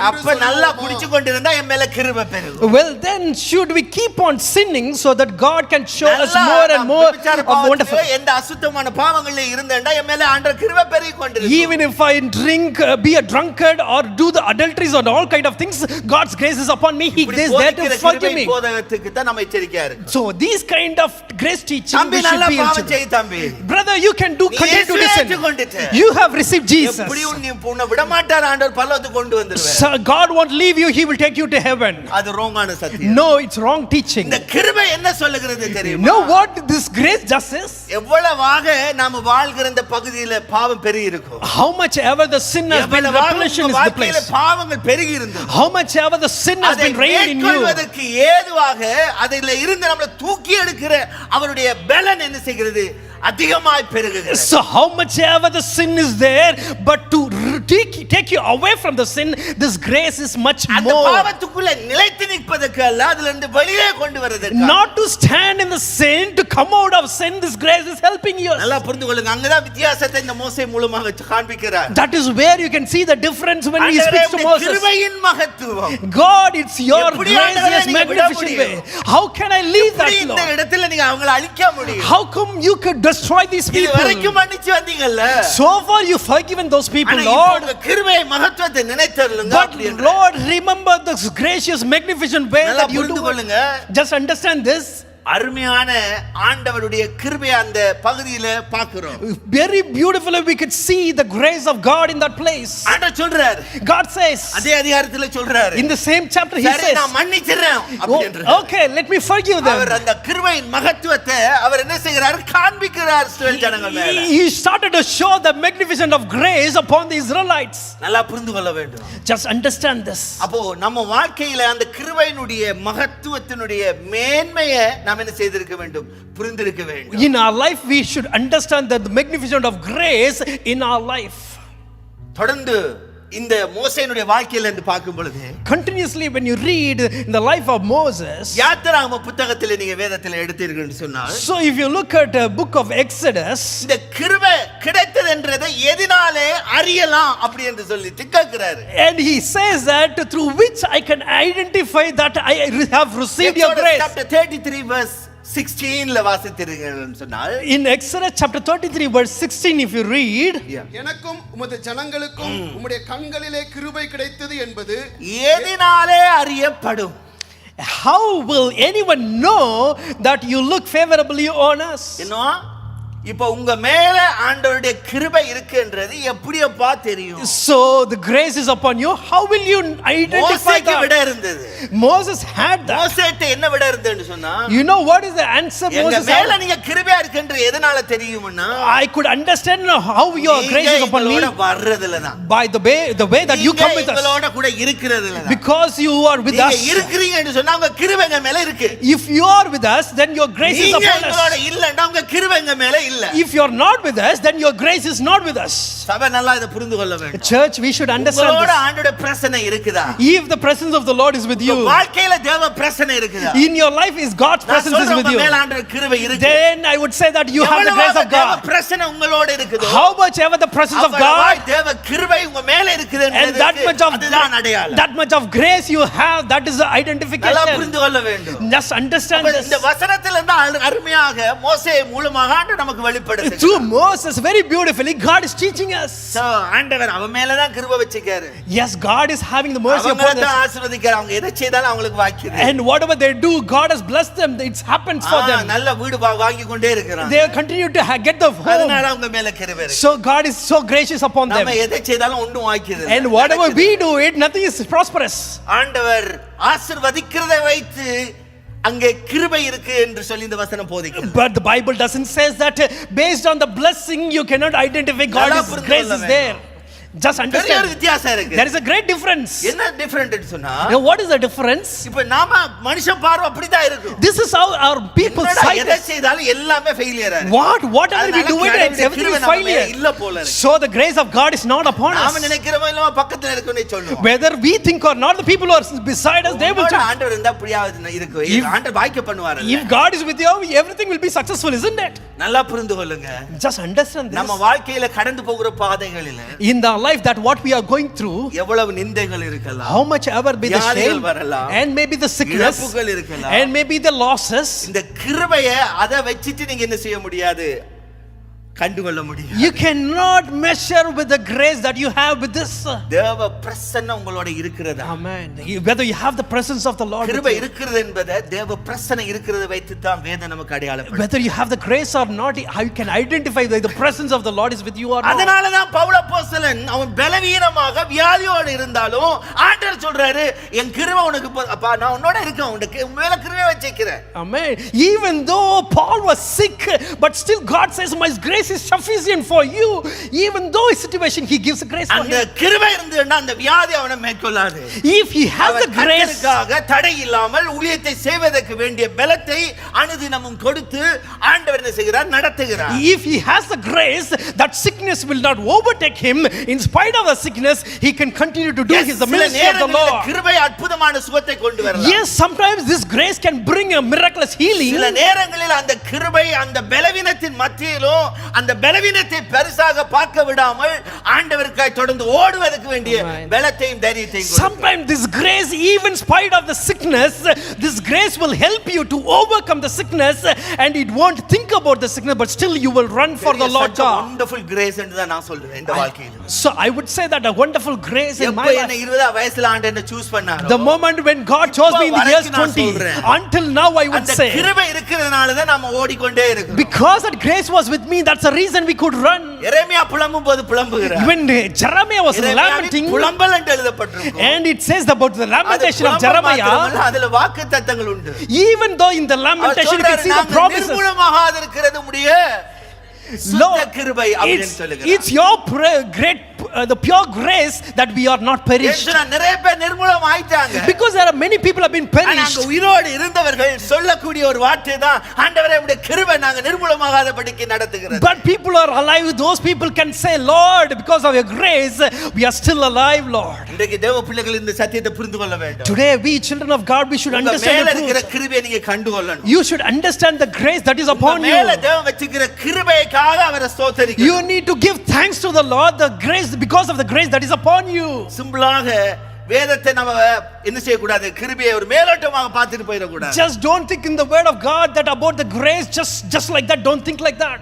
அப்ப நல்லா குடிச்சு கொண்டிருந்தா என் மேல கிருபை பெருகும். Well then should we keep on sinning so that God can show us more and more of wonderful. எந்த அசுத்தமான பாவங்களிலே இருந்தேன்டா என் மேல ஆண்டவர் கிருபை பெருகி கொண்டிருக்கும். Even if I drink, be a drunkard or do the adulteries or all kind of things, God's grace is upon me. He is there to forgive me. போதகத்துக்கு தான் நம்ம எச்சரிக்கையா இருக்கு. So these kind of grace teaching தம்பி we should நல்லா be பாவம் செய் தம்பி. Brother, you can do continue to sin. You have received Jesus. எப்படி நீ உன்னை விட மாட்டார் ஆண்டவர் பரலோகத்துக்கு கொண்டு வந்துருவார். So God won't leave you, he will take you to heaven. அது wrong-ஆன சத்தியம். No, it's wrong teaching. இந்த கிருபை என்ன சொல்லுகிறது தெரியுமா? Know what this grace just is? எவ்வளவாக நாம வாழ்கிற இந்த பகுதியில பாவம் பெருகி இருக்கும். How much ever the sin has been revelation is the place. பாவங்கள் பெருகி இருந்தது. How much ever the sin has been reigned in you. அதற்கு ஏதுவாக அதில இருந்து நம்மளை தூக்கி எடுக்கிற அவருடைய பலன் என்ன செய்கிறது? அதிகமாய் பெருகுகிறது. So how much ever the sin is there, but to take you away from the sin, this grace is much அந்த more. பாவத்துக்குள்ள நிலைத்து நிற்பதற்கு அல்ல, அதில இருந்து வெளியே கொண்டு வருவதற்கு. Not to stand in the sin, to come out of sin, this grace is helping you. நல்லா புரிந்து கொள்ளுங்க. அங்கதான் வித்தியாசத்தை இந்த மோசே மூலமாக காண்பிக்கிறார். That is where you can see the difference when he speaks to Moses. கிருபையின் மகத்துவம். God, it's your gracious magnificent way. How can I leave that, இந்த Lord? இடத்துல நீங்க அவங்களை அழிக்க முடியும்? How come you could destroy these இது வரைக்கும் people? மன்னிச்சு வந்தீங்கல்ல. So far you forgiven those people, ஆனா Lord. இப்போ கிருபை மகத்துவத்தை நினைத்தருளுங்க. But Lord, remember this gracious magnificent way நல்லா that you புரிந்து do. கொள்ளுங்க. Just understand this. அருமையான ஆண்டவருடைய கிருபை அந்த பகுதியில பார்க்கிறோம். Very beautifully we could see the grace of God in that place. ஆண்டவர் சொல்றார். God says, அதே அதிகாரத்துல சொல்றார். in the same chapter he சரி says, நான் மன்னிச்சிரேன் அப்படின்றார். okay, let me forgive them. அவர் அந்த கிருபையின் மகத்துவத்தை அவர் என்ன செய்கிறார்? காண்பிக்கிறார் இஸ்ரவேல் ஜனங்கள் மேல. He started to show the magnificence of grace upon the Israelites. நல்லா புரிந்து கொள்ள வேண்டும். Just understand this. அப்போ நம்ம வாழ்க்கையில அந்த கிருபையினுடைய மகத்துவத்தினுடைய மேன்மையை நாம் என்ன செய்திருக்க வேண்டும்? புரிந்திருக்க வேண்டும். In our life we should understand that the magnificence of grace in our life. தொடர்ந்து இந்த மோசேயினுடைய வாழ்க்கையில இருந்து பார்க்கும் பொழுது Continuously when you read in the life of Moses, யாத்திராகம புத்தகத்திலே நீங்க வேதத்திலே எடுத்தீர்கள் என்று சொன்னால், so if you look at the book of Exodus, இந்த கிருபை கிடைத்தது என்றதை எதினாலே அறியலாம் அப்படி என்று சொல்லி கேட்கிறாரு. and he says that through which I can identify that I have received your grace. Chapter 33 verse 16 ல வாசித்தீர்கள்னு சொன்னால், In Exodus chapter 33 verse 16 if you read, எனக்கும் உமது ஜனங்களுக்கும் உம்முடைய கண்களிலே கிருபை கிடைத்தது என்பது எதினாலே அறியப்படும். How will anyone know that you look favorably on us? என்ன இப்போ உங்க மேல ஆண்டவருடைய கிருபை இருக்குன்றது எப்படியப்பா தெரியும்? So the grace is upon you. How will you identify மோசேக்கு விட that? இருந்தது. Moses had that. மோசேட்ட என்ன விட இருந்ததுன்னு சொன்னா, You know what is the answer எங்க Moses மேல had? நீங்க கிருபையா இருக்குன்ற எதனால தெரியும்னா, I could understand how your grace is upon me எங்களோட வர்றதுல தான். by the way that you come with us. எங்களோட கூட இருக்கிறதுல தான். Because you are with நீங்க us. இருக்கிறீங்கன்னு சொன்னா உங்க கிருபை எங்க மேல இருக்கு. If you are with us, then your grace is நீங்க upon எங்களோட us. இல்லன்னா உங்க கிருபை எங்க மேல இல்ல. If you are not with us, then your grace is not with us. சபை நல்லா இத புரிந்து கொள்ள வேண்டும். Church, we should understand உங்களோட this. ஆண்டவருடைய பிரசன்னம் இருக்குதா? If the presence of the Lord is with you, வாழ்க்கையில தேவ பிரசன்னம் இருக்குதா? in your life is God's presence is with you, மேல ஆண்டவர் கிருபை இருக்கு. then I would say that you have the grace of தேவ God. பிரசன்னம் உங்களோட இருக்குதோ, How much ever the presence of God தேவ கிருபை உங்க மேல இருக்குது and that much of அதுதான் அடையாளம். that much of grace you have, that is the நல்லா identification. புரிந்து கொள்ள வேண்டும். Just understand அப்ப this. இந்த வசனத்திலிருந்து அருமையாக மோசே மூலமாக ஆண்டவர் நமக்கு வெளிப்படுத்துகிறார். Through Moses, very beautifully, God is teaching us. So ஆண்டவர் அவன் மேல தான் கிருபை வச்சிருக்காரு. Yes, God is having the mercy அவங்களை upon தான் us. ஆசீர்வதிக்கிறார். அவங்க எதை செய்தாலும் அவங்களுக்கு வாக்கியது. And whatever they do, God has blessed them. It happens for them. நல்ல வீடு வாங்கி கொண்டே இருக்கிறான். They continue to get the home. அதனால அவங்க மேல கிருபை இருக்கு. So God is so gracious upon them. நாம எதை செய்தாலும் ஒண்ணும் வாக்கியது. And whatever we do, nothing is prosperous. ஆண்டவர் ஆசீர்வதிக்கிறதை வைத்து அங்கே கிருபை இருக்கு என்று சொல்லி இந்த வசனம் போதிக்கிறது. But the Bible doesn't say that based on the blessing you cannot identify God's grace is there. Just பெரிய ஒரு understand. வித்தியாசம் இருக்கு. There is a great difference. என்ன டிஃபரண்ட் சொன்னா, Now what is the difference? இப்ப நாம மனுஷன் பார்வை அப்படிதான் இருக்கும். This is how our people sight எதை us. செய்தாலும் எல்லாமே ஃபெயிலியர் ஆகும். Whatever we do, it's everything is failure. இல்ல போல இருக்கு. So the grace of God is not upon us. நாம நினைக்கிறோமோ இல்ல பக்கத்துல இருக்கோனே சொல்லுவோம். Whether we think or not, the people who are beside us, they will tell. ஆண்டவர் இருந்தா அப்படியாவது இருக்கும். ஆண்டவர் வாய்க்க பண்ணுவார். If God is with you, everything will be successful, isn't it? நல்லா புரிந்து கொள்ளுங்க. Just understand this. நம்ம வாழ்க்கையில கடந்து போகிற பாதைகளில In the life that what we are going through, எவ்வளவு நிந்தைகள் இருக்கலாம், how much ever be the shame, and maybe the sickness, இழப்புகள் இருக்கலாம், and maybe the losses, இந்த கிருபையை அதை வச்சிட்டு நீங்க என்ன செய்ய முடியாது, கண்டுகொள்ள முடியும். you cannot measure with the grace that you have with this. தேவ பிரசன்னம் உங்களோட இருக்கிறது. Amen. Whether you have the presence of the Lord, கிருபை இருக்கிறது என்பதை தேவ பிரசன்னம் இருக்கிறது வைத்து தான் வேதம் நமக்கு அடையாளப்படுத்தும். whether you have the grace or not, how you can identify that the presence of the Lord is with you or not. அதனால தான் பவுல் அப்போஸ்தலன் அவன் பலவீனமாக வியாதியோடு இருந்தாலும் ஆண்டவர் சொல்றாரு, என் கிருபை உனக்கு அப்பா நான் உன்னோட இருக்கேன், உனக்கு மேல கிருபை வச்சிருக்கிறேன். Amen. Even though Paul was sick, but still God says my grace is sufficient for you. Even though his situation, he gives grace for அந்த him. கிருபை இருந்ததுன்னா அந்த வியாதி அவனை மேற்கொள்ளாது. If he has the grace, கர்த்தருக்காக தடை இல்லாமல் ஊழியத்தை செய்வதற்கு வேண்டிய பலத்தை அனுதினமும் கொடுத்து ஆண்டவர் என்ன செய்கிறார், நடத்துகிறார். if he has the grace, that sickness will not overtake him. In spite of the sickness, he can continue to do his ministry of the Lord. கிருபை அற்புதமான சுகத்தை கொண்டு வரலாம். Yes, sometimes this grace can bring a miraculous healing. சில நேரங்களில் அந்த கிருபை அந்த பலவீனத்தின் மத்தியிலும் அந்த பலவீனத்தை பெருசாக பார்க்க விடாமல் ஆண்டவருக்காய் தொடர்ந்து ஓடுவதற்கு வேண்டிய பலத்தையும் தைரியத்தையும் கொடுக்கும். Sometimes this grace, even in spite of the sickness, this grace will help you to overcome the sickness, and it won't think about the sickness, but still you will run for the Lord God. wonderful grace என்று தான் நான் சொல்றேன் இந்த வாழ்க்கையில. So I would say that a wonderful grace in my எப்ப என்ன life. 20 வயசுல ஆண்டவர் என்ன சூஸ் பண்ணாரோ, The moment when God chose me in the years 20, until now I would அந்த say, கிருபை இருக்கிறதுனால தான் நாம ஓடிக்கொண்டே இருக்கோம். because that grace was with me, that's the reason we could run. எரேமியா புலம்பும் போது புலம்புகிறார். When Jeremiah was lamenting, புலம்பல் என்று எழுதப்பட்டிருக்கும். and it says about the lamentation of Jeremiah, அதுல வாக்குத்தத்தங்கள் உண்டு. even though in the lamentation you can see the promises. நிர்மூலமாகாது இருக்கிறது உடைய சுத்த கிருபை அப்படின்னு சொல்லுகிறார். It's your great the pure grace that we are not perished. நிறைய பேர் நிர்மூலம் ஆயிட்டாங்க. Because there are many people have been perished. நாங்க உயிரோடு இருந்தவர்கள் சொல்லக்கூடிய ஒரு வார்த்தை தான், ஆண்டவரே உம்முடைய கிருபை நாங்க நிர்மூலமாகாதபடிக்கு நடத்துகிறது. But people are alive, those people can say, Lord, because of your grace we are still alive, Lord. இன்றைக்கு தேவ பிள்ளைகள் இந்த சத்தியத்தை புரிந்து கொள்ள வேண்டும். Today we children of God, we should understand மேல the இருக்கிற truth. கிருபையை நீங்க கண்டு கொள்ளணும். You should understand the grace that is upon you. மேல தேவன் வச்சிருக்கிற கிருபைக்காக அவரை ஸ்தோத்திரிக்கணும். You need to give thanks to the Lord, the grace, because of the grace that is upon you. சிம்பிளாக வேதத்தை நம்ம என்ன செய்ய கூடாது, கிருபையை ஒரு மேலோட்டமாக பார்த்துட்டு போயிட கூடாது. Just don't think in the word of God that about the grace just like that. Don't think like that.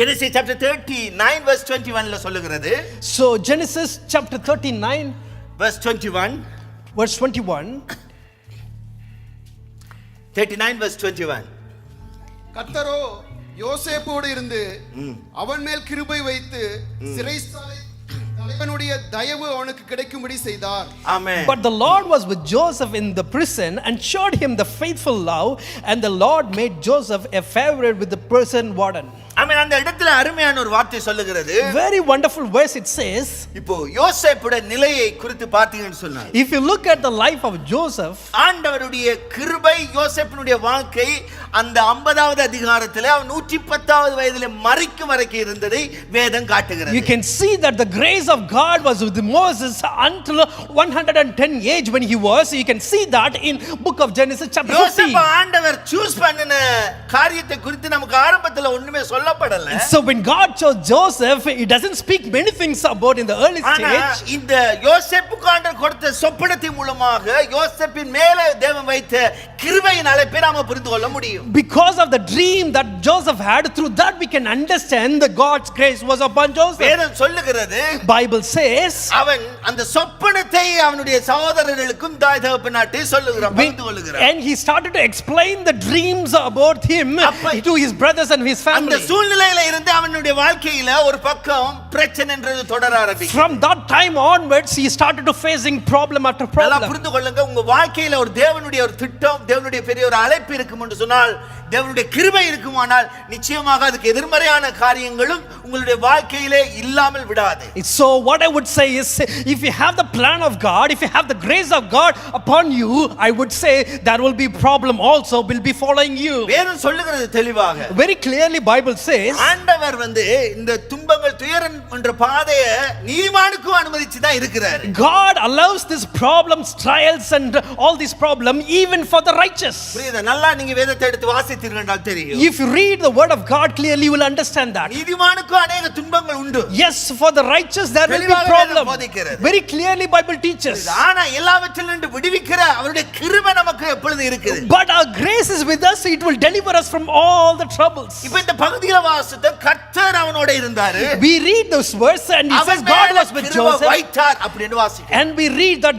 Genesis chapter 39 verse 21 ல சொல்லுகிறது. So Genesis chapter 39 verse 21 verse 21, 39 verse 21. கர்த்தரோ யோசேப்போடு இருந்து அவன் மேல் கிருபை வைத்து சிறைச்சாலை தலைவனுடைய தயவு அவனுக்கு கிடைக்கும்படி செய்தார். Amen. But the Lord was with Joseph in the prison and showed him the faithful love, and the Lord made Joseph a favorite with the prison warden. ஆமென். அந்த இடத்துல அருமையான ஒரு வார்த்தை சொல்லுகிறது. Very wonderful verse it says. இப்போ யோசேப்புடைய நிலையை குறித்து பார்த்தீங்கன்னு சொன்னார். If you look at the life of Joseph, ஆண்டவருடைய கிருபை யோசேப்பினுடைய வாழ்க்கை அந்த 50வது அதிகாரத்திலே அவன் 110வது வயதிலே மரிக்கும் வரைக்கும் இருந்ததை வேதம் காட்டுகிறது. you can see that the grace of God was with Moses until 110 age when he was. You can see that in book of Genesis chapter 15. யோசேப்பு ஆண்டவர் சூஸ் பண்ணின காரியத்தை குறித்து நமக்கு ஆரம்பத்துல ஒண்ணுமே சொல்லப்படல. So when God chose Joseph, he doesn't speak many things about in the early ஆனா stage. இந்த யோசேப்புக்கு ஆண்டவர் கொடுத்த சொப்பனத்தின் மூலமாக யோசேப்பின் மேலே தேவன் வைத்த கிருபையின் அழைப்பை நாம புரிந்து கொள்ள முடியும். Because of the dream that Joseph had, through that we can understand that God's grace was upon Joseph. வேதம் சொல்லுகிறது Bible says, அவன் அந்த சொப்பனத்தை அவனுடைய சகோதரர்களுக்கும் தாய் தகப்பனாட்டை சொல்லுகிறான், பகிர்ந்து கொள்ளுகிறான். and he started to explain the dreams about him to his brothers and his அந்த family. சூழ்நிலையில இருந்து அவனுடைய வாழ்க்கையில ஒரு பக்கம் பிரச்சனைன்றது தொடர ஆரம்பிக்கும். From that time onwards, he started to facing problem after நல்லா problem. புரிந்து கொள்ளுங்க, உங்க வாழ்க்கையில ஒரு தேவனுடைய ஒரு திட்டம், தேவனுடைய பெரிய ஒரு அழைப்பு இருக்கும் என்று சொன்னால், தேவனுடைய கிருபை இருக்குமானால் நிச்சயமாக அதுக்கு எதிர்மறையான காரியங்களும் உங்களுடைய வாழ்க்கையிலே இல்லாமல் விடாது. So what I would say is, if you have the plan of God, if you have the grace of God upon you, I would say there will be problem also will be following you. வேதம் சொல்லுகிறது தெளிவாக. Very clearly Bible says, ஆண்டவர் இந்த துன்பங்கள் துயரம் என்ற பாதையை நீதிமானுக்கும் அனுமதிச்சு தான் இருக்கிறார். God allows these problems, trials and all these problem even for the righteous. புரியுதா? நல்லா நீங்க வேதத்தை எடுத்து வாசித்தீர்கள் என்றால் தெரியும். If you read the word of God clearly, you will understand that. நீதிமானுக்கும் அநேக துன்பங்கள் உண்டு. Yes, for the righteous there will be தெளிவாக problem. வேதம் போதிக்கிறது. Very clearly Bible teaches. ஆனா எல்லாவற்றிலிருந்து விடுவிக்கிற அவருடைய கிருபை நமக்கு எப்பொழுது இருக்குது. But our grace is with us, it will deliver us from all the troubles. இப்போ இந்த பகுதியில வாசித்த கர்த்தர் அவனோட இருந்தாரு. We read this verse and it says God was with Joseph. வைத்தார் அப்படின்னு வாசிக்கிறோம். And we read that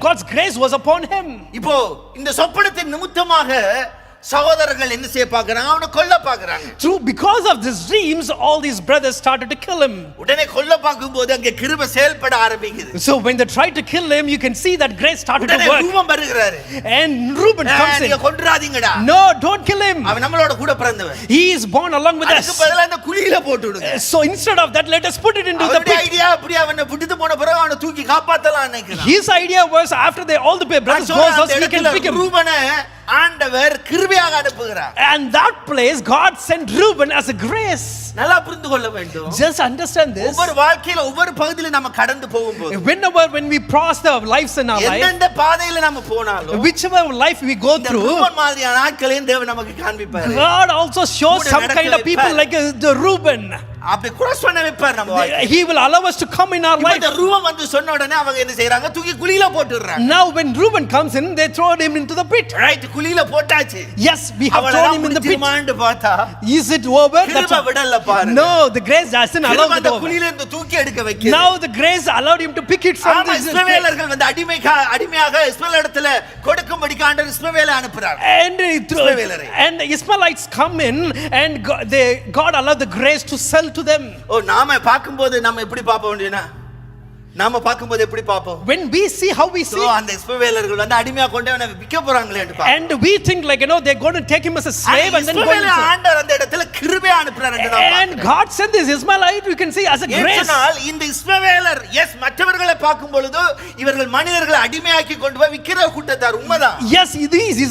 God's grace was upon him. இப்போ இந்த சொப்பனத்தின் நிமித்தமாக சகோதரர்கள் என்ன செய்ய பார்க்கறாங்க? அவனை கொல்ல பார்க்கறாங்க. Through because of these dreams, all these brothers started to kill him. உடனே கொல்ல பார்க்கும்போது அங்கே கிருபை செயல்பட ஆரம்பிக்குது. So when they tried to kill him, you can see that grace started to உடனே work. Ruban வருகிறாரு. And Reuben comes in. நீங்க கொன்றாதீங்கடா. No, don't kill him. அவன் நம்மளோட கூட பிறந்தவன். He is born along with அதுக்கு us. பதிலா அந்த குழியில போட்டு விடுங்க. So instead of that, let us put it into the அவருடைய pit. ஐடியா அப்படியே அவனை விட்டுட்டு போன பிறகு அவனை தூக்கி காப்பாத்தலாம் நினைக்கிறான். His idea was after all the brothers goes us, we can pick him. ரூபனை ஆண்டவர் கிருபையாக அனுப்புகிறார். And that place God sent Reuben as a grace. நல்லா புரிந்து கொள்ள வேண்டும். Just understand this. ஒவ்வொரு வாழ்க்கையில ஒவ்வொரு பகுதியில நம்ம கடந்து போகும்போது, when we cross the lives in our life, எந்த பாதையில நம்ம போனாலும், whichever life we go through, Ruban மாதிரியான ஆட்களையும் தேவன் நமக்கு காண்பிப்பார். God also shows some kind of people like the Reuben. அப்படி cross பண்ண வைப்பார் நம்ம வாழ்க்கையில. He will allow us to come in our life. இந்த ரூபன் வந்து சொன்ன உடனே அவங்க என்ன செய்றாங்க? தூக்கி குழியில போட்டுறாங்க. Now when Reuben comes in, they throw him into the pit. Right, குழியில போட்டாச்சு. Yes, we have thrown him in the pit. மாண்டு பார்த்தா Is it over? கிருபை விடல பாருங்க. No, the grace doesn't allow it அந்த over. குழியில இருந்து தூக்கி எடுக்க வைக்குது. Now the grace allowed him to pick it from ஆமா, this. இஸ்ரவேலர்கள் வந்து அடிமையாக இஸ்ரவேல் இடத்துல கொடுக்கும்படிக்கு ஆண்டவர் இஸ்ரவேலை அனுப்புறார். And the Ishmaelites come in and God allowed the grace to sell to them. ஓ, நாம பாக்கும்போது நம்ம எப்படி பாப்போம்னா, நாம பாக்கும்போது எப்படி பாப்போம்? When we see how we see, அந்த இஸ்ரவேலர்கள் வந்து அடிமையா கொண்டு அவனை விற்க போறாங்களே என்று பாப்போம். and we think like they're going to take him as a slave and then go இஸ்ரவேலை ஆண்டவர் அந்த இடத்துல கிருபை அனுப்புறார் என்று நாம் and God sent this Ishmaelite, you can see, as a grace. ஏனால் இந்த இஸ்ரவேலர் மற்றவர்களை பார்க்கும் பொழுது இவர்கள் மனிதர்களை அடிமையாக்கி கொண்டு போய் விக்கிற கூட்டத்தார், உண்மைதான். Yes, these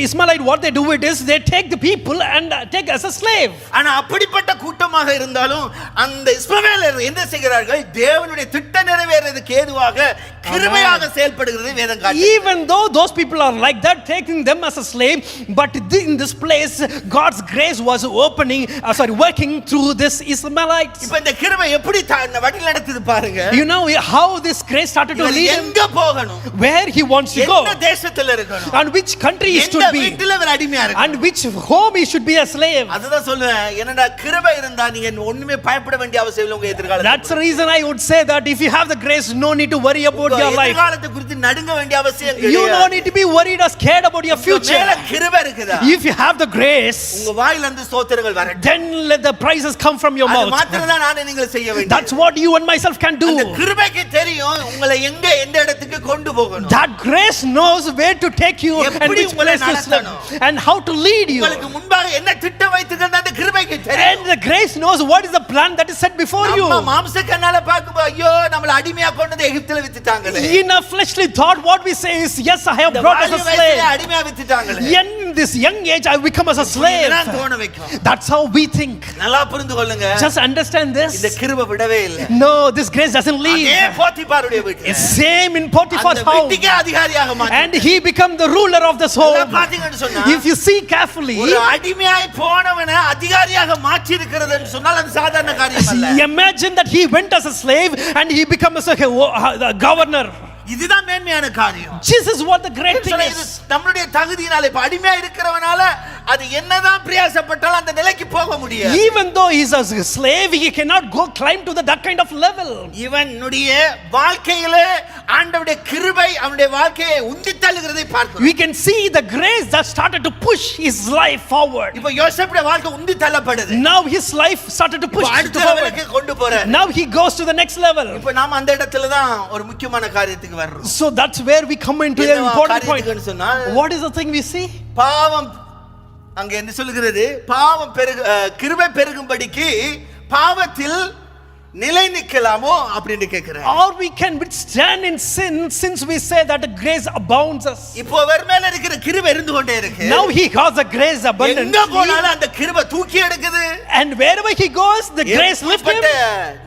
Ishmaelite, what they do it is they take the people and take as a slave. ஆனா அப்படிப்பட்ட கூட்டமாக இருந்தாலும் அந்த இஸ்ரவேலர் என்ன செய்கிறார்கள்? தேவனுடைய திட்ட நிறைவேறதுக்கு ஏதுவாக கிருபையாக செயல்படுகிறது வேதம் காட்டுகிறது. Even though those people are like that, taking them as a slave, but in this place God's grace was working through this Ishmaelites. இப்போ இந்த கிருபை எப்படி வழி நடத்துது பாருங்க. You know how this grace started to lead him, எங்க போகணும், where he wants to go, எந்த தேசத்துல இருக்கணும், and which country he should எந்த be, வீட்டுல அவர் அடிமையா இருக்கணும், and which home he should be a slave. அதுதான் சொல்லுவேன், என்னடா கிருபை இருந்தா நீங்க ஒண்ணுமே பயப்பட வேண்டிய அவசியம் இல்லை உங்க எதிர்காலத்துல. That's the reason I would say that if you have the grace, no need to worry about your life. எதிர்காலத்தை குறித்து நடுங்க வேண்டிய அவசியம் You கிடையாது. don't need to be worried or scared about your உங்க future. மேல கிருபை இருக்குதா? If you have the grace, உங்க வாயில இருந்து ஸ்தோத்திரங்கள் வரட்டும். then let the praises come from your அது mouth. மாத்திரம் தான் நான் நீங்கள் செய்ய வேண்டும். That's what you and myself can do. அந்த கிருபைக்கு தெரியும் உங்களை எங்க எந்த இடத்துக்கு கொண்டு போகணும். That grace knows where to take you and எப்படி which உங்களை place to step நடத்தணும். and how to lead you. உங்களுக்கு முன்பாக என்ன திட்டம் வைத்திருக்கிறது அந்த கிருபைக்கு தெரியும். And the grace knows what is the plan that is set before you. நம்ம மாம்ச கண்ணால பாக்கும்போது ஐயோ நம்மள அடிமையா கொண்டு வந்து எகிப்தில வித்துட்டாங்களே. In a fleshly thought, what we say is, yes, I have brought as a slave. அடிமையா வித்துட்டாங்களே. In this young age, I have become as a slave. இதுதான் தோண வைக்கும். That's how we think. நல்லா புரிந்து கொள்ளுங்க. Just understand இந்த this. கிருபை விடவே இல்லை. No, this grace doesn't leave. அதே போத்திபாருடைய வீட்டுல It's same in Potiphar's அந்த house. வீட்டுக்கே அதிகாரியாக மாத்தி. And he became the ruler of this home. பாத்தீங்கன்னு சொன்னா If you see carefully, ஒரு அடிமையாய் போனவனை அதிகாரியாக மாற்றி இருக்கிறதுன்னு சொன்னால் அது சாதாரண காரியம் அல்ல. imagine that he went as a slave and he becomes a governor. இதுதான் மேன்மையான காரியம். This is what the great thing இது is. நம்மளுடைய தகுதியினால இப்ப அடிமையா இருக்கிறவனால அது என்னதான் பிரயாசப்பட்டாலும் அந்த நிலைக்கு போக முடியாது. Even though he is a slave, he cannot go climb to that kind of level. இவனுடைய வாழ்க்கையிலே ஆண்டவருடைய கிருபை அவனுடைய வாழ்க்கையை உந்தி தள்ளுகிறதை பார்க்கிறோம். We can see the grace that started to push his life forward. இப்ப யோசேப்புடைய வாழ்க்கை உந்தி தள்ளப்படுது. Now his life started to push அடுத்த forward. லெவலுக்கு கொண்டு போறார். Now he goes to the next level. இப்ப நாம அந்த இடத்துல தான் ஒரு முக்கியமான காரியத்துக்கு வர்றோம். So that's where we come into the important point. What is the thing we see? பாவம் அங்க என்ன சொல்லுகிறது? பாவம் கிருபை பெருகும்படிக்கு பாவத்தில் நிலை நிக்கலாமோ அப்படின்னு கேக்குறார். Or we can withstand in sin since we say that the grace abounds us. இப்போ அவர் மேல இருக்கிற கிருபை இருந்து கொண்டே இருக்கு. Now he has a grace abundant. எங்க போனாலும் அந்த கிருபை தூக்கி எடுக்குது. And wherever he goes, the grace lifts him.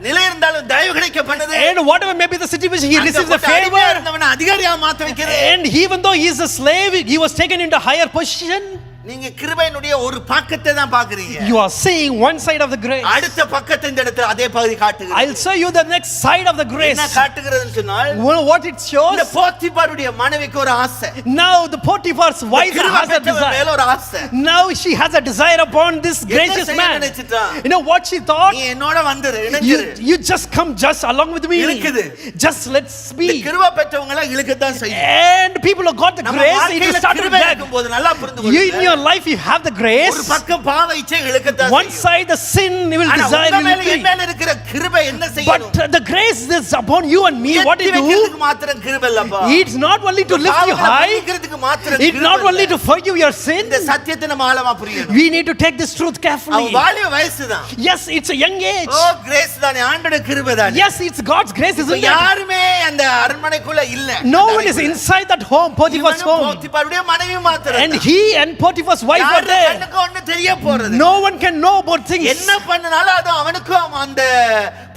நிலை இருந்தாலும் தயவு கிடைக்க பண்ணுது. And whatever may be the situation, he receives the favor. இருந்தவனை அதிகாரியா மாத்த வைக்கிறது. And even though he is a slave, he was taken into higher position. நீங்க கிருபையினுடைய ஒரு பக்கத்தை தான் பாக்குறீங்க. You are seeing one side of the grace. அடுத்த பக்கத்தை இந்த இடத்துல அதே பகுதி காட்டுகிறது. I'll show you the next side of the grace. என்ன காட்டுகிறதுன்னு சொன்னால் What it இந்த shows. போத்திபாருடைய மனைவிக்கு ஒரு ஆசை. Now the Potiphar's wife has a desire. மேல ஒரு ஆசை. Now she has a desire upon this gracious man. You know what she thought? நீ என்னோட வந்துரு இணைஞ்சிரு. You just come just along with me. இருக்குது. Just let's இந்த be. கிருபை பெற்றவங்க எல்லாம் இழுக்கத்தான் செய்யும். And people who got the நம்ம grace, it வாழ்க்கையில started கிருபை back. இருக்கும்போது நல்லா புரிந்து You in கொள்ளுங்க. your life, you have the grace. ஒரு பக்கம் பாவ இச்சை இழுக்கத்தான் One செய்யும். side, the sin will ஆனா desire உங்க will மேல என் increase. மேல இருக்கிற கிருபை என்ன செய்யணும்? But the grace is upon you and me. What உயர்த்தி it do? வைக்கிறதுக்கு மாத்திரம் கிருபை இல்லப்பா. It's not only to lift you பாவங்களை high. மன்னிக்கிறதுக்கு மாத்திரம் It's கிருபை not only இல்ல. to forgive your sin. இந்த சத்தியத்தை நம்ம ஆழமா புரியணும். We need to take this truth அவன் carefully. வாலிப வயசுதான். Yes, it's a young age. Oh grace தானே ஆண்டவருடைய கிருபை தானே. Yes, it's God's grace, இப்ப isn't it? யாருமே அந்த அரண்மனைக்குள்ள இல்ல. No one is inside that home, Potiphar's இவனும் home. போத்திபாருடைய மனைவி மாத்திரம். And he and Potiphar's wife are there. கண்ணுக்கு ஒண்ணு தெரிய போறது. No one can know about things. என்ன பண்ணனாலும் அது அவனுக்கும் அந்த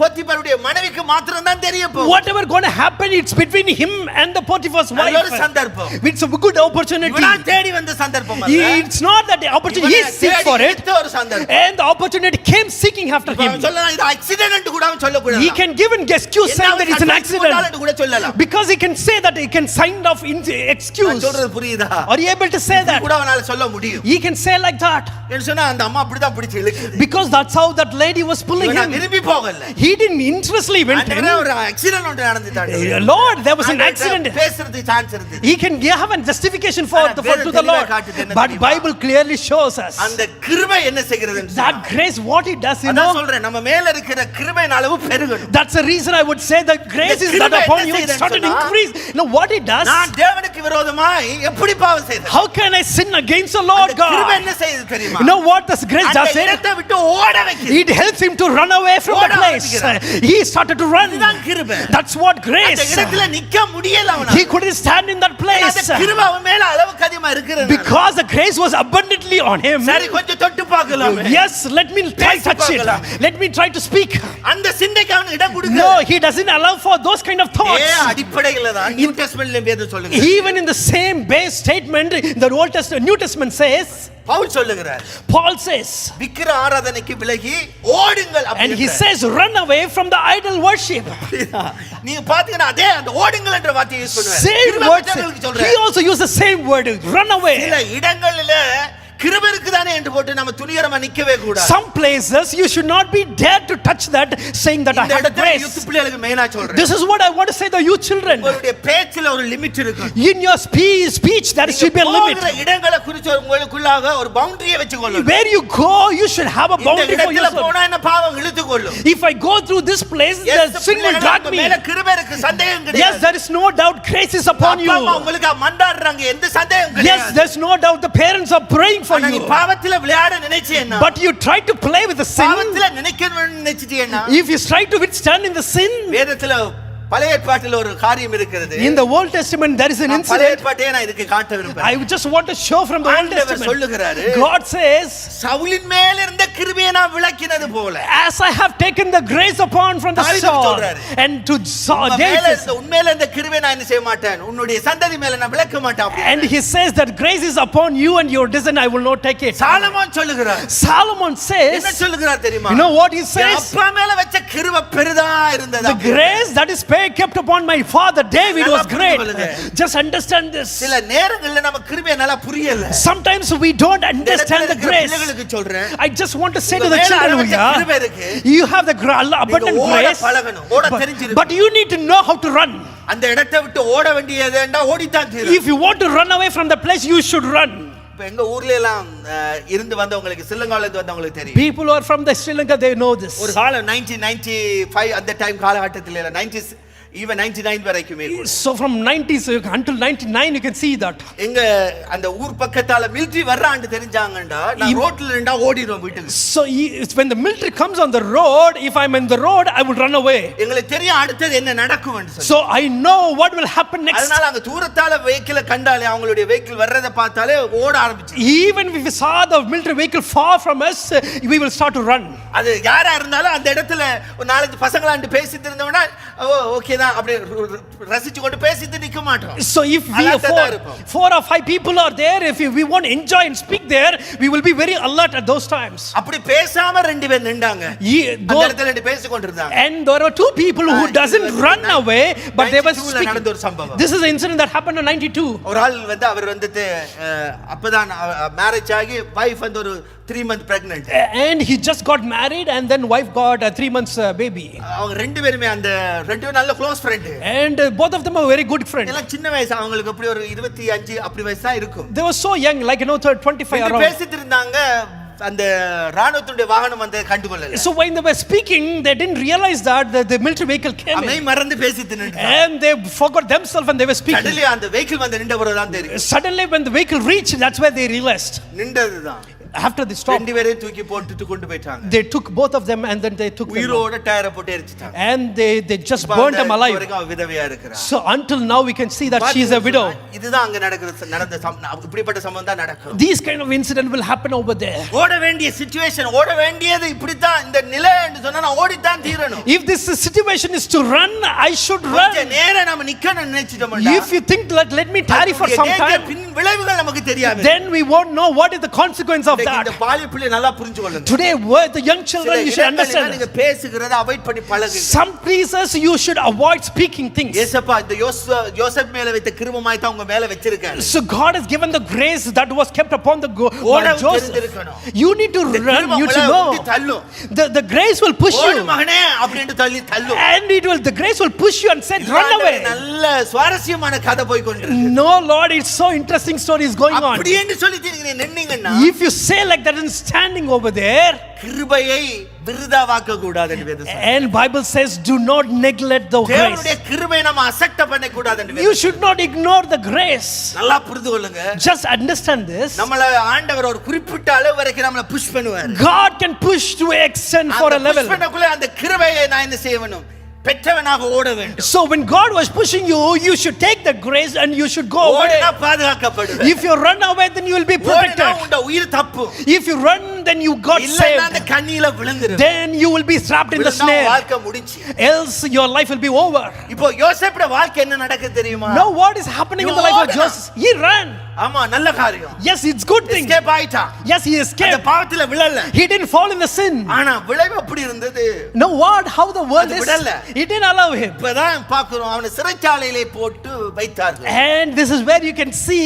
போத்திபாருடைய மனைவிக்கு மாத்திரம் தான் தெரிய போகுது. Whatever going to happen, it's between him and the Potiphar's நல்ல ஒரு wife. சந்தர்ப்பம். It's a good opportunity. இவனா தேடி வந்த சந்தர்ப்பம் அல்ல. It's not that the opportunity he seeks for it. இது ஒரு சந்தர்ப்பம். And the opportunity came seeking after him. அவன் சொல்லலாம் இது ஆக்சிடென்ட் கூட அவன் சொல்லக்கூடாது. He can give an excuse saying that it's an accident. கூட சொல்லலாம். Because he can say that, he can sign off excuse. நான் சொல்றது புரியுதா? Are you able to say that? கூட அவனால சொல்ல முடியும். He can say like that. என்ன சொன்னா அந்த அம்மா அப்படி தான் பிடிச்சு இழுக்குது. Because that's how that lady was pulling இவனா him. விரும்பி போகல. He didn't interestingly went in. ஆண்டவரே ஒரு ஆக்சிடென்ட் ஒன்று நடந்துட்டாங்க. Lord, there was an accident. பேசுறதுக்கு சான்ஸ் இருந்தது. He can have a justification for to the Lord. But Bible clearly shows us அந்த கிருபை என்ன செய்கிறதுன்னு that grace, what it does, you நான் know. சொல்றேன் நம்ம மேல இருக்கிற கிருபையின் அளவு பெருகணும். That's the reason I would say the grace is that upon you it started to increase. You know what it does? நான் தேவனுக்கு விரோதமாய் எப்படி பாவம் செய்தேன்? How can I sin against the Lord கிருபை God? என்ன செய்யுது தெரியுமா? You know what this grace does? அந்த இடத்தை விட்டு ஓட வைக்குது. It helps him to run away from the place. He started to run. இதுதான் கிருபை. That's what அந்த grace. இடத்துல நிக்க முடியல அவனால. He couldn't stand in that place அந்த கிருபை அவன் மேல அளவுக்கு அதிகமா இருக்கிறது. because the grace was abundantly on him. சரி கொஞ்சம் தொட்டு பார்க்கலாம். Yes, let me try touch it. Let me try to speak. அந்த சிந்தைக்கு அவன் இடம் கொடுக்கல. No, he doesn't allow for those kind of thoughts. அடிப்படையில தான் நியூ டெஸ்டமென்ட்ல வேதம் சொல்லுங்க. Even in the same base statement, the Old Testament, New Testament says, Pavul சொல்லுகிறார். Paul says, விக்கிர ஆராதனைக்கு விலகி ஓடுங்கள் and அப்படி. he says, run away from the idol worship. நீங்க பாத்தீங்கன்னா அதே அந்த ஓடுங்கள் என்ற வார்த்தையை யூஸ் பண்ணுவார். Same words. He also used the same word, run away. சில இடங்களில கிருபை இருக்குதானே என்று போட்டு நம்ம துணிகரமா நிக்கவே கூடாது. Some places you should not be dare to touch that saying that I இந்த have இடத்துல grace. யூத் பிள்ளைகளுக்கு மெயினா சொல்றேன். This is what I want to say to you children. உங்களுடைய பேச்சில ஒரு லிமிட் இருக்கு. In your speech there should be a limit. போகிற இடங்களை குறித்து உங்களுக்குள்ளாக ஒரு பவுண்டரியை வெச்சுக்கொள்ளுங்க. Where you go you should have a boundary for இடத்துல yourself. போனா என்ன பாவம் இழுத்துக்கொள்ளும். If I go through this place the sin will drag me. மேல கிருபை இருக்கு, சந்தேகம் கிடையாது. Yes, there is no doubt grace is upon you. அப்பா உங்களுக்கு மன்றாடுறாங்க, எந்த சந்தேகம் கிடையாது. Yes, there's no doubt the parents are praying for ஆனா நீ you. பாவத்தில விளையாட நினைச்சேன்னா, But you try to play with the sin. பாவத்தில நினைக்கணும்னு நினைச்சிட்டேன்னா, If you try to withstand in the sin, வேதத்துல பழைய ஏற்பாட்டில் ஒரு காரியம் இருக்கிறது. in the Old Testament there is an பழைய incident. ஏற்பாட்டையே நான் இதுக்கு காட்ட விரும்புறேன். I just want to show from the Old ஆண்டவர் Testament. சொல்லுகிறாரு, God says, சவுலின் மேல் இருந்த கிருபையை நான் விலக்கினது போல, as I have taken the grace upon from the தாவீது Saul சொல்றாரு. and to Saul, David says, உண்மையில இந்த கிருபையை நான் என்ன செய்ய மாட்டேன், உன்னுடைய சந்ததி மேல நான் விலக்க மாட்டேன் அப்படி. and he says that grace is upon you and your descendant I will not take it. Solomon சொல்லுகிறார். Solomon என்ன says, சொல்லுகிறார் தெரியுமா? you know what he N says? அப்பா மேல வச்ச கிருபை பெரிதா இருந்தது. The grace that is kept upon my father David was great. Just understand this. சில நேரங்கள்ல நம்ம கிருபையை நல்லா புரியல. Sometimes we don't understand the grace. பிள்ளைகளுக்கு சொல்றேன், I just want to say to உங்க the மேல children வச்ச here, கிருபை இருக்கு. you have the abundant நீங்க ஓட grace, பழகணும், ஓட தெரிஞ்சிருக்கணும். but you need to know how to run. அந்த இடத்தை விட்டு ஓட வேண்டியதுண்டா ஓடித்தான் தீரும். If you want to run away from the place, you should run. இப்ப எங்க ஊர்ல எல்லாம் இருந்து வந்தவங்களுக்கு, ஸ்ரீலங்கால இருந்து வந்தவங்களுக்கு தெரியும். People who are from the Sri Lanka, they know this. ஒரு காலம் 1995 அந்த டைம் காலகட்டத்துல 90s even 99 வரைக்குமே கூட. So from 90s until 99 you can see that. எங்க அந்த ஊர் பக்கத்தால military வர்றான்னு தெரிஞ்சாங்கடா, நான் ரோட்ல நின்றா ஓடிடுவேன் வீட்டுக்கு. So when the military comes on the road, if I'm in the road, I will run away. எங்களுக்கு தெரியும் அடுத்து என்ன நடக்கும்னு சொல்லி. So I know what will happen next. அதனால அங்க தூரத்தால வெஹிக்கிளை கண்டாலே, அவங்களுடைய வெஹிக்கிள் வர்றத பார்த்தாலே ஓட ஆரம்பிச்சு. Even if we saw the military vehicle far from us, we will start to run. அது யாரா இருந்தாலும் அந்த இடத்துல ஒரு நாலஞ்சு பசங்களாண்டு பேசிட்டு இருந்தவனா ஓகே தான் அப்படி ரசிச்சு கொண்டு பேசிட்டு நிக்க மாட்டோம். So if we four or five people are there, if we want to enjoy and speak there, we will be very alert at those times. அப்படி பேசாம ரெண்டு பேர் நின்றாங்க, அந்த இடத்துல ரெண்டு பேசி கொண்டிருந்தாங்க. And there were two people who doesn't run away, but they were speaking. நடந்த ஒரு சம்பவம். This is the incident that happened in 92. ஒரு ஆள் வந்து அவர் வந்துட்டு அப்பதான் மேரேஜ் ஆகி வைஃப் வந்து ஒரு 3 month pregnant, and he just got married and then wife got a 3 months baby. அவங்க ரெண்டு பேருமே அந்த ரெண்டு பேரும் நல்ல close friend, and both of them are very good friends. எல்லாம் சின்ன வயசு, அவங்களுக்கு அப்படி ஒரு 25 அப்படி வயசு தான் இருக்கும். They were so young, like 25 around. பேசிட்டு இருந்தாங்க, அந்த ராணுவத்துடைய வாகனம் வந்து கண்டுகொள்ளல. So when they were speaking, they didn't realize that the military vehicle came in. அமை மறந்து பேசிட்டு நின்னுட்டாங்க. And they forgot themselves and they were speaking. Suddenly அந்த வெஹிக்கிள் வந்து நின்ற பிறகு தான் தெரியும். Suddenly when the vehicle reached, that's where they realized. நின்றதுதான். After they stopped, ரெண்டு பேரையும் தூக்கி போட்டுட்டு கொண்டு போயிட்டாங்க. they took both of them and then they took them. உயிரோட டயரை போட்டு எரிச்சிட்டாங்க. And they just burned them alive. விதவையா இருக்கிறா. So until now we can see that she is a widow. இதுதான் அங்க நடந்த இப்படிப்பட்ட சம்பவம் தான் நடக்கும். These kind of incident will happen over there. ஓட வேண்டிய சிச்சுவேஷன், ஓட வேண்டியது இப்படி தான் இந்த நிலை என்று சொன்னா நான் ஓடி தான் தீரணும். If this situation is to run, I should run. கொஞ்ச நேரம் நாம நிக்கணும் நினைச்சிட்டோம்டா. If you think like let me tarry for some time, பின் விளைவுகள் நமக்கு தெரியாது. then we won't know what is the consequence of that. இந்த பாலிய பிள்ளை நல்லா புரிஞ்சுக்கொள்ளுங்க. Today the young children you should understand. நீங்க பேசுகிறத அவாய்ட் பண்ணி பழகுங்க. Some places you should avoid speaking things. ஏசப்பா இந்த யோசேப் மேல வைத்த கிருபையை தான் உங்க மேல வச்சிருக்காரு. So God has given the grace that was kept upon the Joseph. You need to run, you should know. The grace will push you. ஓடு மகனே அப்படினு தள்ளி தள்ளு. And the grace will push you and say run away. நல்ல சுவாரஸ்யமான கதை போய் கொண்டிருக்கு. No Lord, it's so interesting stories going on. அப்படினு சொல்லி நீங்க நின்னீங்கன்னா, if you say like that and standing over there, கிருபையை விருதாவாக்க கூடாது என்று வேதம் சொல்லுது. and Bible says do not neglect the grace. தேவனுடைய கிருபையை நாம அசட்ட பண்ண கூடாது என்று வேதம். You should not ignore the grace. நல்லா புரிந்து கொள்ளுங்க. Just understand this. நம்மள ஆண்டவர் ஒரு குறிப்பிட்ட அளவு வரைக்கும் நம்மள புஷ் பண்ணுவார். God can push to extend for a level. Push பண்ணக்குள்ள அந்த கிருபையை நான் என்ன செய்யணும், பெற்றவனாக ஓட வேண்டும். So when God was pushing you, you should take the grace and you should go away. ஓடினா பாதுகாக்கப்படுவ. If you run away, then you will be protected. ஓடினா உங்க உயிர் தப்பு. If you run, then you got இல்லன்னா saved. அந்த கண்ணில விழுந்துரு. Then you will be trapped in the snare. வாழ்க்கை முடிஞ்சு. Else your life will be over. இப்போ யோசேப்புடைய வாழ்க்கை என்ன நடக்குது தெரியுமா? Now what is happening in the life of Joseph? He ran. ஆமா நல்ல காரியம். Yes, it's good thing. Escape ஆயிட்டான். Yes, he அந்த escaped. பாவத்துல விழல. He didn't fall in the sin. ஆனா விளைவு எப்படி இருந்தது? No, what? How the world அது is? விடல. He didn't allow him. இப்பதான் பார்க்கிறோம் அவனை சிறைச்சாலையிலே போட்டு வைத்தார்கள். And this is where you can see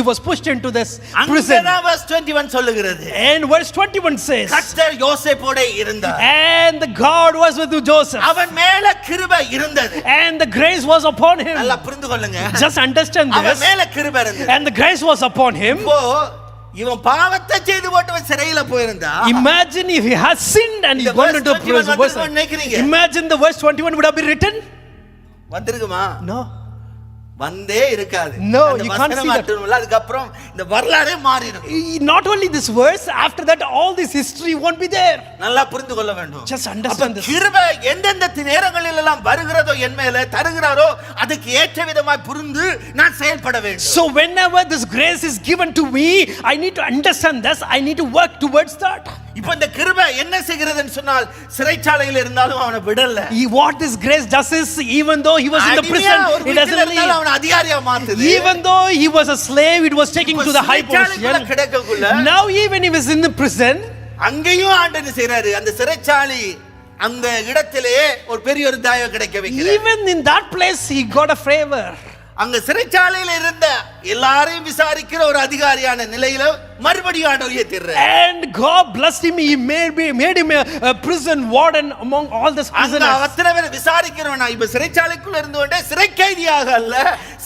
he was pushed into this prison. அங்கதான் verse 21 சொல்லுகிறது. And verse 21 says, கர்த்தர் யோசேப்போட இருந்தார். and the God was with Joseph. அவன் மேல கிருபை இருந்தது. And the grace was upon him. நல்லா புரிந்து கொள்ளுங்க. Just understand அவன் this. மேல கிருபை இருந்தது. And the grace was upon him. இப்போ இவன் பாவத்தை செய்து போட்டு சிறையில போயிருந்தா, Imagine if he has sinned and he இந்த gone verse into 21 prison. வந்துருக்கும்னு நினைக்கிறீங்க? Imagine the verse 21 would have been written. வந்திருக்குமா? No. வந்தே இருக்காது. No, அந்த you can't வசனம் see that. மட்டுமில்ல, அதுக்கப்புறம் இந்த வரலாறே மாறிடும். Not only this verse, after that all this history won't be there. நல்லா புரிந்து கொள்ள வேண்டும். Just understand this. கிருபை எந்தெந்த நேரங்களில் எல்லாம் வருகிறதோ என் மேல தருகிறாரோ அதுக்கு ஏற்ற விதமாய் புரிந்து நான் செயல்பட வேண்டும். So whenever this grace is given to me, I need to understand this. I need to work towards that. இப்போ இந்த கிருபை என்ன செய்கிறதுன்னு சொன்னால் சிறைச்சாலையில் இருந்தாலும் அவனை விடல. What this grace does is, even though he was in the prison, it doesn't leave. அவனை அதிகாரியா மாத்துது. Even though he was a slave, it was taking to the high சிறைச்சாலைக்குள்ள position. கிடக்கக்குள்ள Now even he was in the prison, அங்கேயும் ஆண்டவர் செய்றாரு. அந்த சிறைச்சாலை அந்த இடத்திலே ஒரு பெரிய ஒரு தயவு கிடைக்க வைக்கிறார். even in that place he got a favor. அங்க சிறைச்சாலையில இருந்த எல்லாரையும் விசாரிக்கிற ஒரு அதிகாரியான நிலையில மறுபடியும் ஆண்டவர் ஏத்திறார். And God blessed him. He made him a prison warden among all the அங்க prisoners. அத்தனை பேர் விசாரிக்கிறவனா, இப்ப சிறைச்சாலைக்குள்ள இருந்து கொண்டே சிறை கைதியாக அல்ல,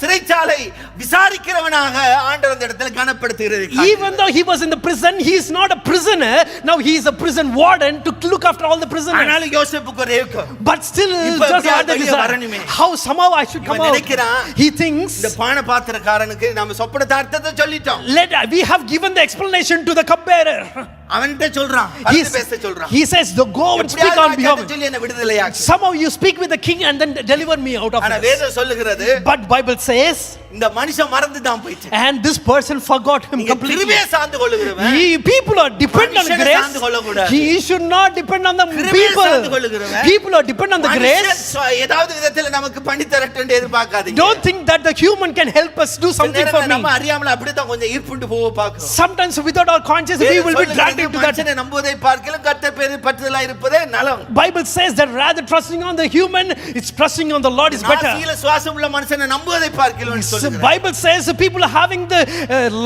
சிறைச்சாலை விசாரிக்கிறவனாக ஆண்டவர் அந்த இடத்துல கனப்படுத்துகிறது. Even though he was in the prison, he is not a prisoner. Now he is a prison warden to look after all the prisoners. ஆனாலும் யோசேப்புக்கு ஒரு ஏக்கம். But still, இப்ப just had the வெளிய desire. வரணுமே. How somehow I should come இவன் out. நினைக்கிறான், He thinks, இந்த பான பாத்திரக்காரனுக்கு நாம சொப்பனத்தை அர்த்தத்தை சொல்லிட்டோம். we have given the explanation to the cupbearer. அவன்கிட்ட சொல்றான், பரிந்து பேச சொல்றான். He says, go and speak on behalf of சொல்லி என்ன விடுதலையாக்கு. somehow you speak with the king and then deliver me out of ஆனா this. வேதம் சொல்லுகிறது, But Bible says, இந்த மனுஷன் மறந்து தான் போயிட்டு. and this person forgot him completely. கிருபையை சார்ந்து கொள்ளுகிறவன் People are dependent on மனுஷனை சார்ந்து grace. கொள்ளக்கூடாது. He should not depend on the கிருபையை சார்ந்து people. கொள்ளுகிறவன் People are dependent on the grace. மனுஷன் ஏதாவது விதத்துல நமக்கு பண்ணி தரட்டும் எதிர்பார்க்காதீங்க. Don't think that the human can help us do something for me. நம்ம அறியாமல அப்படிதான் கொஞ்சம் ஈர்ப்புண்டு போக பார்க்கிறோம். Sometimes without our conscience we will be dragged into that. மனுஷனை நம்புவதை பார்க்கலாம் கர்த்தர் பேரில் பற்றுதலா இருப்பதே நலம். Bible says that rather trusting on the human, it's trusting on the Lord is better. நாசியில சுவாசம் உள்ள மனுஷனை நம்புவதை பார்க்கலாம் So சொல்லுகிறார். Bible says the people having the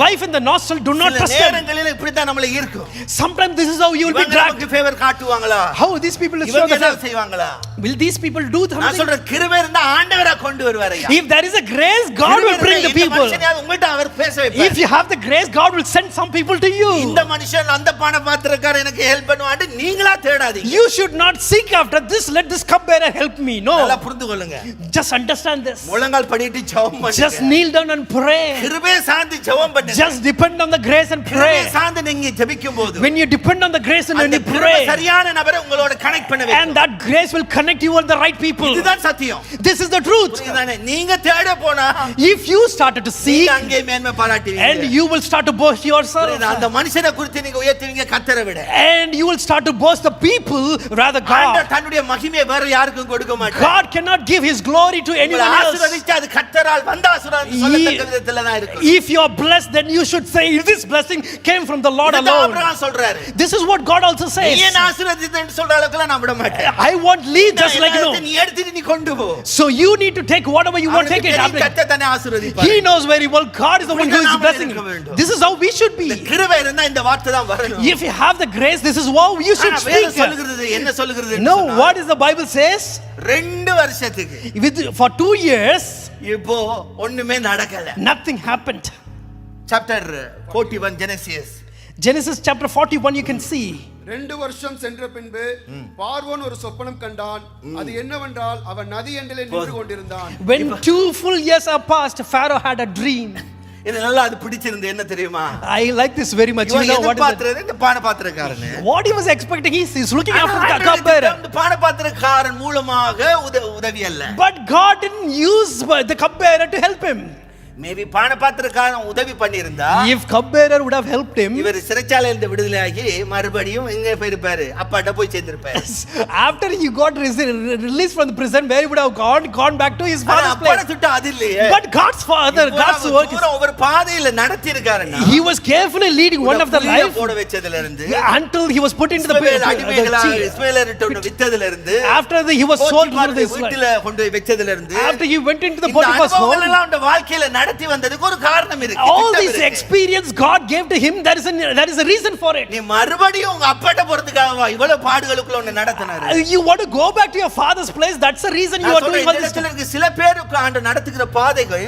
life in the nostril do not trust them. நேரங்களில் இப்படி தான் நம்மள ஈர்க்கும். Sometimes this is how you will be dragged. நமக்கு favour காட்டுவாங்களா? How these people show இவங்க என்ன that? செய்வாங்களா? Will these people do நான் something? சொல்ற கிருபை இருந்தா ஆண்டவரா கொண்டு வருவாரையா. If there is a grace, God will bring the people. உங்கள்ட்ட அவர் பேச வைப்பார். If you have the grace, God will send some people to you. இந்த மனுஷன் அந்த பான பாத்திரக்காரன் எனக்கு ஹெல்ப் பண்ணுவான்னு நீங்களா தேடாதீங்க. You should not seek after this. Let this cupbearer help me. நல்லா No. புரிந்து கொள்ளுங்க. Just understand this. முழங்கால் படிட்டு ஜெபம் பண்ணுங்க. Just kneel down and pray. கிருபையை சார்ந்து ஜெபம் பண்ணுங்க. Just depend on the grace and கிருபையை pray. சார்ந்து நீங்க ஜெபிக்கும்போது When you depend on the grace and when அந்த you கிருபை pray, சரியான நபரை உங்களோட கனெக்ட் பண்ண வைக்கும். and that grace will connect you with the right people. இதுதான் சத்தியம். This is the truth. புரியுதானே? நீங்க தேட போனா If you started to seek, நீங்க அங்கே மேன்மை பாராட்டுவீங்க. and you will start to boast yourself, புரியுதா? அந்த மனுஷனை குறித்து நீங்க உயர்த்துவீங்க கர்த்தரை விட. and you will start to boast the people rather ஆண்டவர் God. தன்னுடைய மகிமையை வேற யாருக்கும் கொடுக்க மாட்டார். God cannot give his glory to உங்களை anyone else. ஆசீர்வதிச்சா அது கர்த்தரால் வந்த ஆசீர்வாதம் சொல்லத்தக்க விதத்துல தான் இருக்கும். If you are blessed, then you should say this blessing came from the Lord இதுதான் alone. ஆபிரகாம் சொல்றாரு. This is what God also நீ says. என்ன ஆசீர்வதித்தேன்னு சொல்ற அளவுக்கு நான் விட மாட்டேன். I won't leave just like you. நீ எடுத்துட்டு நீ கொண்டு போ. So you need to take whatever you want, take it. கர்த்தர் தன்னை ஆசீர்வதிப்பார். He knows very well God is the one who is blessing you. This is how we should be. கிருபை இருந்தா இந்த வார்த்தை தான் வரணும். If you have the grace, this is how you should ஆனா வேதம் speak. சொல்லுகிறது என்ன சொல்லுகிறது? No, what is the Bible says? 2 வருஷத்துக்கு For 2 years, இப்போ ஒண்ணுமே நடக்கல. nothing happened. Chapter 41 Genesis. Genesis chapter 41 you can see. 2 வருஷம் சென்ற பின்பு பார்வோன் ஒரு சொப்பனம் கண்டான். அது என்னவென்றால் அவன் நதி எண்டிலே நின்று கொண்டிருந்தான். When 2 full years are passed, Pharaoh had a dream. இது நல்லா அது பிடிச்சிருந்து என்ன தெரியுமா? I like this very much. You இவன் know what is it? எதிர்பார்த்தது இந்த பான பாத்திரக்காரன். What he was expecting, he's looking after the cupbearer. இந்த பான பாத்திரக்காரன் மூலமாக உதவி அல்ல. But God didn't use the cupbearer to help him. Maybe பானபாத்திரக்காரன் உதவி பண்ணியிருந்தா If cupbearer would have helped him, இவர் சிறைச்சாலையில இருந்து விடுதலையாகி மறுபடியும் எங்க போயிருப்பாரு, அப்பாட்ட போய் சேர்ந்திருப்பாரு. after he got released from the prison, where he would have gone back to his father's அப்பாட place. சுட்டு அது இல்லையே. But God's father, God's work is, ஒரு பாதையில நடத்தி இருக்காருன்னா he was carefully leading one of the life போட வெச்சதுல இருந்து until he was put into the இஸ்மாயிலர்ட்ட வித்ததுல இருந்து after he was sold to the வீட்டுல கொண்டு போய் வெச்சதுல இருந்து after he went into the Potiphar's home. எல்லாம் அந்த வாழ்க்கையில நடத்தி வந்ததுக்கு ஒரு காரணம் இருக்கு. All this experience God gave to him, there is a reason for it. நீ மறுபடியும் உங்க அப்பாட்ட போறதுக்காக வா, இவ்வளவு பாடுகளுக்குள்ள உன்னை நடத்தினாரு. You want to go back to your father's place, that's the reason you are doing all this. சில பேருக்கு ஆண்டு நடத்துகிற பாதைகள்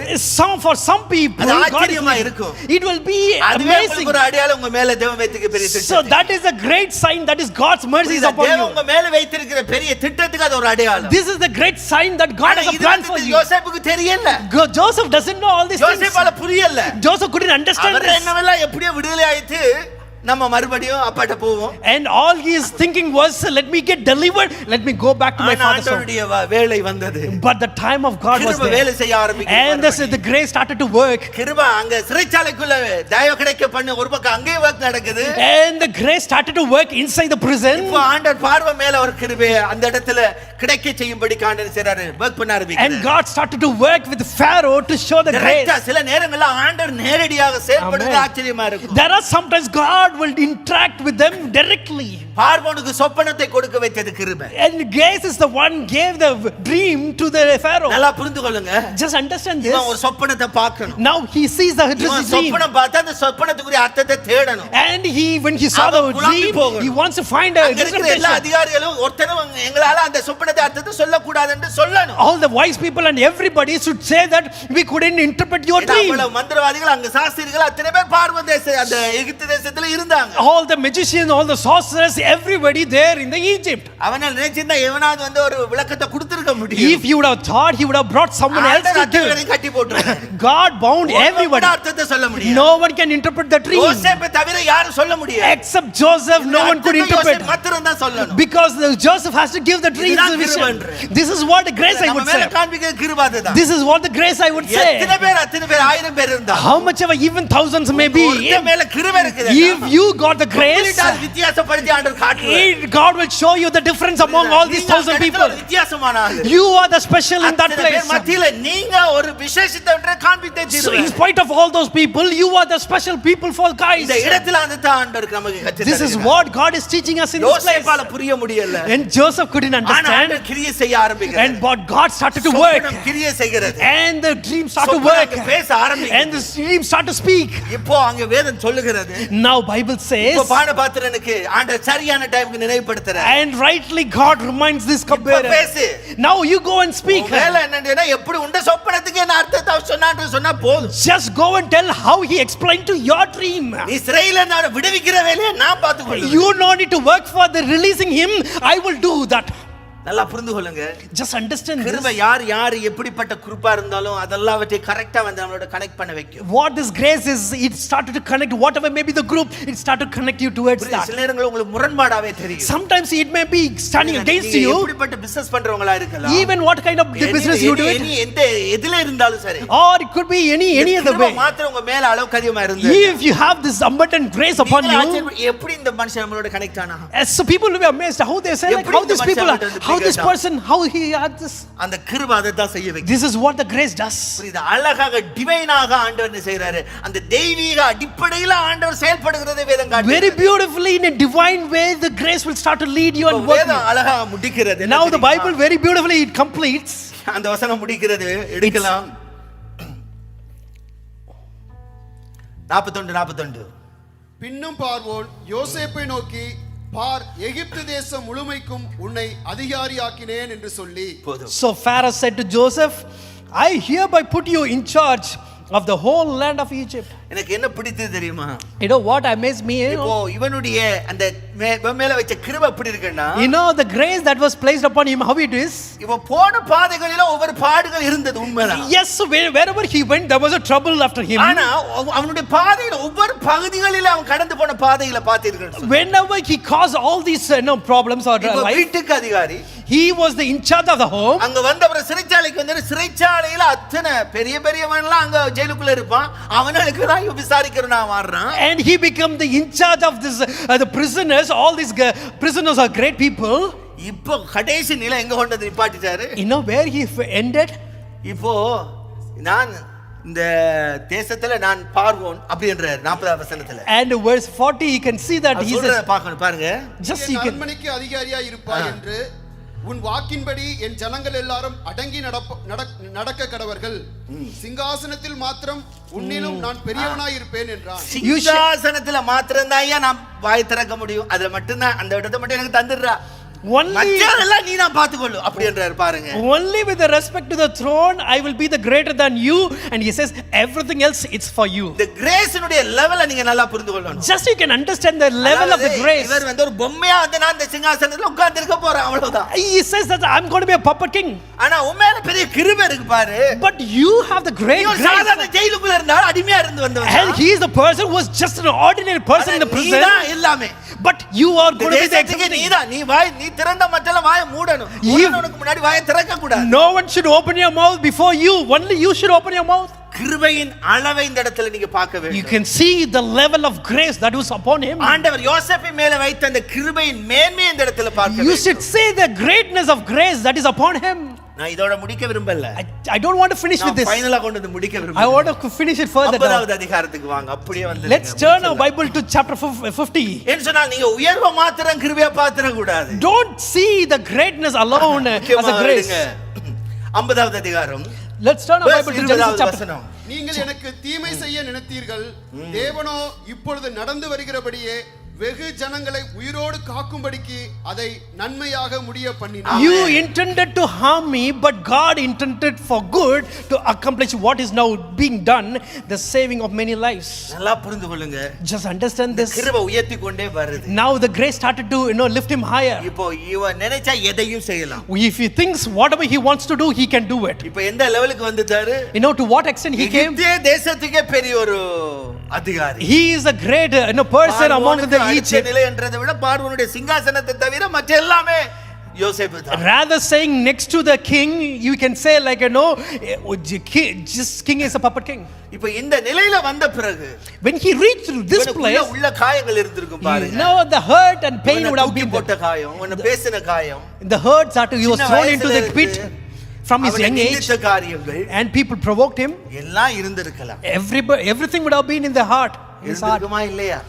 For some people, ஆச்சரியமா இருக்கும். it will be amazing. ஒரு அடையாளம் உங்க மேல தேவன் வைத்திருக்கிற பெரிய திட்டம். So that is a great sign, that is God's mercies upon தேவன் you. உங்க மேல வைத்திருக்கிற பெரிய திட்டத்துக்கு அது ஒரு அடையாளம். This is the great sign that God has a plan for you. யோசேப்புக்கு தெரியல. Joseph doesn't know all these things. யோசேப்பால புரியல. Joseph couldn't understand our this. என்னவெல்லாம் எப்படியோ விடுதலை ஆயிட்டு நம்ம மறுபடியும் அப்பாட்ட போவோம். And all he is thinking was, let me get delivered, let me go back to my father's home. ஆண்டவருடைய வேளை வந்தது. But the time of God was கிருபை வேலை செய்ய ஆரம்பிக்கும். and the grace started to work. கிருபை அங்க சிறைச்சாலைக்குள்ள தயவு கிடைக்க பண்ண ஒரு பக்கம் அங்கே வர்க் நடக்குது. And the grace started to work inside the prison. இப்போ ஆண்டவர் பார்வை மேல ஒரு கிருபை அந்த இடத்துல கிடைக்க செய்யும்படி ஆண்டவர் செய்றாரு, வர்க் பண்ண ஆரம்பிக்கிறார். And God started to work with Pharaoh to show the grace. சில நேரங்கள்ல ஆண்டவர் நேரடியாக செயல்படுறது ஆச்சரியமா இருக்கும். There are sometimes God will interact with them directly. பார்வோனுக்கு சொப்பனத்தை கொடுக்க வைத்தது கிருபை. And grace is the one gave the dream to the Pharaoh. நல்லா புரிந்து கொள்ளுங்க. Just understand this. இவன் ஒரு சொப்பனத்தை பார்க்கணும். Now he sees the dream. சொப்பனம் பார்த்தா அந்த சொப்பனத்துக்குரிய அர்த்தத்தை தேடணும். And when he saw the dream, he wants to find a interpretation. எல்லா அதிகாரிகளும் ஒருத்தனும் எங்களால அந்த சொப்பனத்தை அர்த்தத்தை சொல்ல கூடாது என்று சொல்லணும். All the wise people and everybody should say that we couldn't interpret your dream. அவ்வளவு மந்திரவாதிகள் அங்க சாஸ்திரிகள் அத்தனை பேர் பார்வோன் தேச அந்த எகிப்து தேசத்துல இருந்தாங்க. All the magicians, all the sorcerers, everybody there in the Egypt. அவனால நினைச்சிருந்தா எவனாவது வந்து ஒரு விளக்கத்தை கொடுத்திருக்க முடியும். If you would have thought, he would have brought someone else to give. கட்டி போட்டுறாங்க. God bound everybody. அர்த்தத்தை சொல்ல முடியும். No one can interpret the dream. யோசேப்பை தவிர யாரும் சொல்ல முடியாது. Except Joseph, no one could interpret. மாத்திரம் தான் சொல்லணும். Because Joseph has to give the dream to vision. This is what the grace I would say. This is what the grace I would say. எத்தனை பேர் அத்தனை பேர் ஆயிரம் பேர் இருந்தா. How much ever even thousands may be. மேல கிருபை இருக்குது. If you got the grace, வித்தியாசப்படுத்தி ஆண்டவர் காட்டுவார். God will show you the difference among all these 1,000 people. வித்தியாசமான ஆளு. You are the special in that place. மத்தியில நீங்க ஒரு விசேஷத்தை காண்பித்தே தீருவீங்க. So in spite of all those people, you are the special people for guys. இந்த இடத்துல அந்த ஆண்டவர் நமக்கு கற்றுத் This is what God is teaching us in this place. யோசேப்பால புரிய முடியல. And Joseph couldn't understand. ஆண்டவர் கிரியை செய்ய ஆரம்பிக்கிறார். And but God started to work. சொப்பனம் கிரியை செய்கிறது. And the dream started to work. பேச ஆரம்பிக்கிறது. And the dream started to speak. இப்போ அங்க வேதம் சொல்லுகிறது. Now Bible says. இப்போ பானபாத்திரனுக்கு ஆண்டவர் சரியான டைம்க்கு நினைவுபடுத்துறார். And rightly God reminds this cupbearer. பேசு. Now you go and speak. வேலை என்னன்னா எப்படி உண்ட சொப்பனத்துக்கு என்ன அர்த்தத்தை சொன்னான்னு சொன்னா போதும். Just go and tell how he explained to your dream. நீ சிறையில நான் விடுவிக்கிற வேலையை நான் பார்த்துக்கொள்ளுவேன். You no need to work for the releasing him. I will do that. நல்லா புரிந்து கொள்ளுங்க. Just understand this. கிருபை யார் எப்படிப்பட்ட கிருபா இருந்தாலும் அதெல்லாவற்றை கரெக்ட்டா வந்து நம்மளோட கனெக்ட் பண்ண வைக்கும். What this grace is, it started to connect whatever may be the group, it started to connect you towards that. சில நேரங்களில் உங்களுக்கு முரண்பாடாவே தெரியும். Sometimes it may be standing against you. எப்படிப்பட்ட பிசினஸ் பண்றவங்களா இருக்கலாம். Even what kind of business you do it. எந்த எதிலே இருந்தாலும் சரி. Or it could be any other way. மாத்திரம் உங்க மேல அளவுக்கு அதிகமா இருந்து. If you have this abundant grace upon you. எப்படி இந்த மனுஷன் நம்மளோட கனெக்ட் ஆனா? So people will be amazed how they say like how these people are, how this person, how he had this. அந்த கிருபை அதை தான் செய்ய வைக்கும். This is what the grace does. இது அழகாக டிவைனாக ஆண்டவர் என்ன செய்றாரு? அந்த தெய்வீக அடிப்படையில ஆண்டவர் செயல்படுகிறதை வேதம் காட்டுது. Very beautifully in a divine way the grace will start to lead you and work. வேதம் அழகா முடிக்கிறது. Now the Bible very beautifully it completes. அந்த வசனம் முடிக்கிறது எடுக்கலாம். 41 பின்னும் பார்வோன் யோசேப்பை நோக்கி பார் எகிப்து தேசம் முழுமைக்கும் உன்னை அதிகாரியாக்கினேன் என்று சொல்லி. So Pharaoh said to Joseph, I hereby put you in charge of the whole land of Egypt. எனக்கு என்ன பிடித்தது தெரியுமா? You know what amazed me? இப்போ இவனுடைய அந்த இவன் மேல வச்ச கிருபை எப்படி இருக்குன்னா, You know the grace that was placed upon him, how it is? இவன் போன பாதைகளில ஒவ்வொரு பாடுகள் இருந்தது, உண்மைதான். Yes, wherever he went, there was a trouble after him. ஆனா அவனுடைய பாதையில ஒவ்வொரு பகுதிகளில அவன் கடந்து போன பாதைகளை பார்த்தீர்கள். Whenever he caused all these problems or life, வீட்டுக்கு அதிகாரி, he was the in charge of the home. அங்க வந்தவர சிறைச்சாலைக்கு வந்து சிறைச்சாலையில அத்தனை பெரிய பெரியவன்லாம் அங்க ஜெயிலுக்குள்ள இருப்பான், அவனுக்கு தான் விசாரிக்கிறவனா மாறுறான். And he became the in charge of this the prisoners. All these prisoners are great people. இப்போ கடைசி நிலை எங்க கொண்டது நிப்பாட்டிட்டாரு? You know where he ended? இப்போ நான் இந்த தேசத்துல நான் பார்வோன் அப்படின்றார் 40வது வசனத்துல. And verse 40 you can see that he says, பார்க்கணும் பாருங்க, just you can அரண்மனைக்கு அதிகாரியாய் இருப்பாய் என்று உன் வாக்கின்படி என் ஜனங்கள் எல்லாரும் அடங்கி நடக்க கடவர்கள், சிங்காசனத்தில் மாத்திரம் உன்னிலும் நான் பெரியவனாய் இருப்பேன் என்றான். சிங்காசனத்துல மாத்திரம் தான் நான் வாய் திறக்க முடியும், அதுல மட்டும் தான், அந்த இடத்தை மட்டும் எனக்கு தந்துடுறா, மற்றதெல்லாம் நீ தான் பாத்துக்கொள்ளு அப்படின்றார் பாருங்க. Only with the respect to the throne I will be the greater than you, and he says everything else it's for you. The grace உடைய லெவலை நீங்க நல்லா புரிந்து கொள்ளணும். Just you can understand the level of the grace. இவர் வந்து ஒரு பொம்மையா வந்து நான் இந்த சிங்காசனத்துல உட்கார்ந்து இருக்க போறேன், அவ்வளவுதான். He says that I'm going to be a puppet king. ஆனா உண்மையில பெரிய கிருபை இருக்கு பாரு. But you have the great grace. சாதாரண ஜெயிலுக்குள்ள இருந்தால் அடிமையா இருந்து வந்தவன். And he is the person who was just an ordinary person in the prison. நீதான் எல்லாமே. But you are going to be the example. நீ திறந்த மற்றல வாயை மூடணும். உனக்கு முன்னாடி வாயை திறக்க கூடாது. No one should open your mouth before you. Only you should open your mouth. கிருபையின் அளவை இந்த இடத்துல நீங்க பார்க்க வேண்டும். You can see the level of grace that was upon him. ஆண்டவர் யோசேப்பின் மேல வைத்த அந்த கிருபையின் மேன்மை இந்த இடத்துல பார்க்க வேண்டும். You should see the greatness of grace that is upon him. நான் இதோட முடிக்க விரும்பல. I don't want to finish with this. ஃபைனலா கொண்டு வந்து முடிக்க விரும்புறேன். I want to finish it further. 50வது அதிகாரத்துக்கு வாங்க, அப்படியே வந்து Let's turn our Bible to chapter 50. என்ன சொன்னா, நீங்க உயர்வ மாத்திரம் கிருபையா பாத்திர கூடாது. Don't see the greatness alone as a grace. 50வது அதிகாரம். Let's turn our Bible to Genesis chapter. நீங்கள் எனக்கு தீமை செய்ய நினைத்தீர்கள், தேவனோ இப்பொழுது நடந்து வருகிறபடியே வெகு ஜனங்களை உயிரோடு காக்கும்படிக்கு அதை நன்மையாக முடிய பண்ணினார். You intended to harm me, but God intended for good to accomplish what is now being done, the saving of many lives. நல்லா புரிந்து கொள்ளுங்க. Just understand this. கிருபை உயர்த்தி கொண்டே வருது. Now the grace started to lift him higher. இப்போ இவன் நினைச்சா எதையும் செய்யலாம். If he thinks whatever he wants to do, he can do it. இப்போ எந்த லெவலுக்கு வந்துட்டாரு? To what extent he came? எகிப்திய தேசத்துக்கே பெரிய ஒரு அதிகாரி. He is a great person among the Egypt. நிலை என்றதை விட பார்வோனுடைய சிங்காசனத்தை தவிர மற்ற எல்லாமே யோசேப்பு தான். Rather saying next to the king, you can say like just king is a puppet king. இப்போ இந்த நிலையில வந்த பிறகு when he reached this place, உள்ள காயங்கள் இருந்திருக்கும் பாருங்க. Now the hurt and pain would have been போட்ட காயம், உன்னை பேசின காயம், the hurts that he was thrown into the pit from his young age, and people provoked him. எல்லாம் இருந்திருக்கலாம். Everything would have been in the heart. இருக்குமா இல்லையா?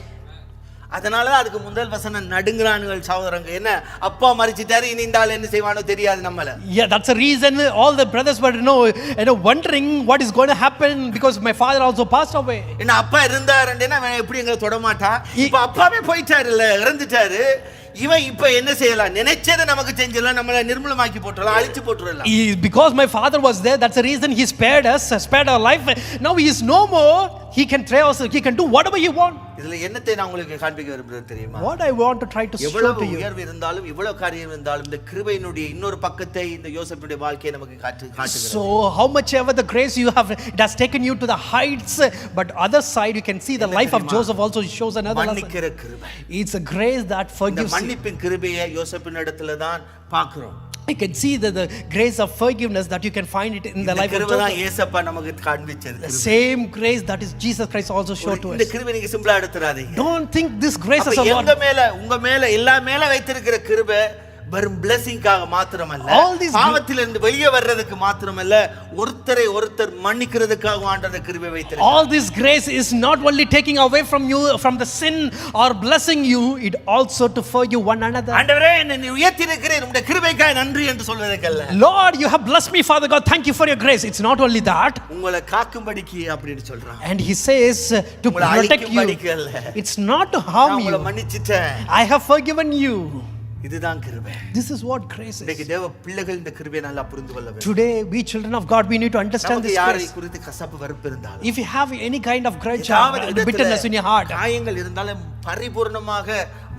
அதனால அதுக்கு முதல் வசனம் நடுங்குறானுகள் சகோதரங்க. என்ன அப்பா மரிச்சிட்டாரு, இனி இந்த ஆள் என்ன செய்வானோ தெரியாது நம்மள. Yeah, that's the reason all the brothers were wondering what is going to happen, because my father also passed away. என்ன அப்பா இருந்தாருன்னா எப்படி எங்களை தொட மாட்டான். இப்ப அப்பாவே போயிட்டாரு, இல்ல இறந்துட்டாரு. இவன் இப்ப என்ன செய்யலாம், நினைச்சதை நமக்கு செஞ்சலாம், நம்மள நிர்மூலமாக்கி போட்டுறலாம், அழிச்சு போட்டுறலாம். Because my father was there, that's the reason he spared us, spared our life. Now he is no more. He can try us, he can do whatever he want. இதுல என்னத்தை நான் உங்களுக்கு காண்பிக்க விரும்புறேன் தெரியுமா? What I want to try to show to you. எவ்வளவு உயர்வு இருந்தாலும் எவ்வளவு காரியம் இருந்தாலும் இந்த கிருபையினுடைய இன்னொரு பக்கத்தை இந்த யோசேப்புடைய வாழ்க்கையை நமக்கு காட்டுகிறது. So how much ever the grace you have, it has taken you to the heights, but other side you can see the life of Joseph also shows another lesson. மன்னிக்கிற கிருபை. It's a grace that forgives. இந்த மன்னிப்பின் கிருபையை யோசேப்பின் இடத்துல தான் பார்க்கிறோம். You can see the grace of forgiveness that you can find it in the life of Joseph. இயேசுப்பா நமக்கு காண்பிச்சது. The same grace that is Jesus Christ also showed to us. இந்த கிருபை நீங்க சிம்பிளா எடுத்துறாதீங்க. Don't think this grace is a lot. உங்க மேல எல்லா மேல வைத்திருக்கிற கிருபை வெறும் blessingகாக மாத்திரமல்ல, பாவத்திலிருந்து வெளியே வர்றதுக்கு மாத்திரமல்ல, ஒருத்தர் மன்னிக்கிறதுக்காக ஆண்டவர் கிருபை வைத்திருக்கிறார். All this grace is not only taking away from you from the sin or blessing you, it also to forgive one another. ஆண்டவரே என்னை உயர்த்தி இருக்கிறீர், உம்முடைய கிருபைக்காக நன்றி என்று சொல்வதற்கல்ல. Lord, you have blessed me, Father God, thank you for your grace. It's not only that. உங்களை காக்கும்படிக்கு அப்படினு சொல்றான். And he says to protect you. It's not to harm you. நான் உங்களை மன்னிச்சிட்டேன். I have forgiven you. இதுதான் கிருபை. This is what grace இன்னைக்கு is. தேவ பிள்ளைகள் இந்த கிருபையை நல்லா புரிந்து கொள்ள வேண்டும். Today, we children of God, we need to understand நமக்கு this யாரை grace. குறித்து கசப்பு வெறுப்பு இருந்தாலும், If you have any kind of grudge ஏதாவது or விதத்துல bitterness in your heart, காயங்கள் இருந்தாலும் பரிபூர்ணமாக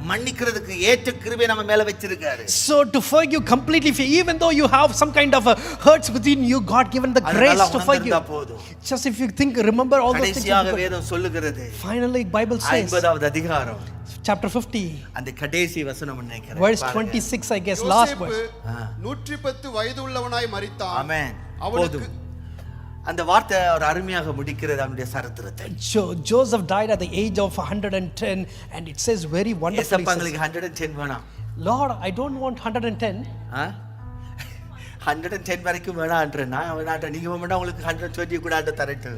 மன்னிக்கிறதுக்கு ஏற்ற கிருபை நம்ம மேல வச்சிருக்காரு. so to forgive completely, even though you have some kind of hurts within you, God given the அது grace நல்லா to forgive. உணர்ந்திருந்தா போதும். Just if you think, remember all those things. கடைசியாக வேதம் சொல்லுகிறது, Finally, Bible says, 50வது அதிகாரம் chapter 50, அந்த கடைசி வசனம் நினைக்கிறேன். verse பாருங்க. 26, I guess, last யோசேப்பு verse. 110 வயது உள்ளவனாய் மரித்தான். ஆமென். அவனுக்கு போதும். அந்த வார்த்தை ஒரு அருமையாக முடிக்கிறது அவனுடைய சரித்திரத்தை. Joseph died at the age of 110, and it says very wonderfully. ஏசப்பாங்களுக்கு 110 வேணாம். Lord, I don't want 110. 110 வரைக்கும் வேணான்றேன்னா வேணான்ற நீங்க வேணா உங்களுக்கு 120 கூட ஆண்டு தரட்டு.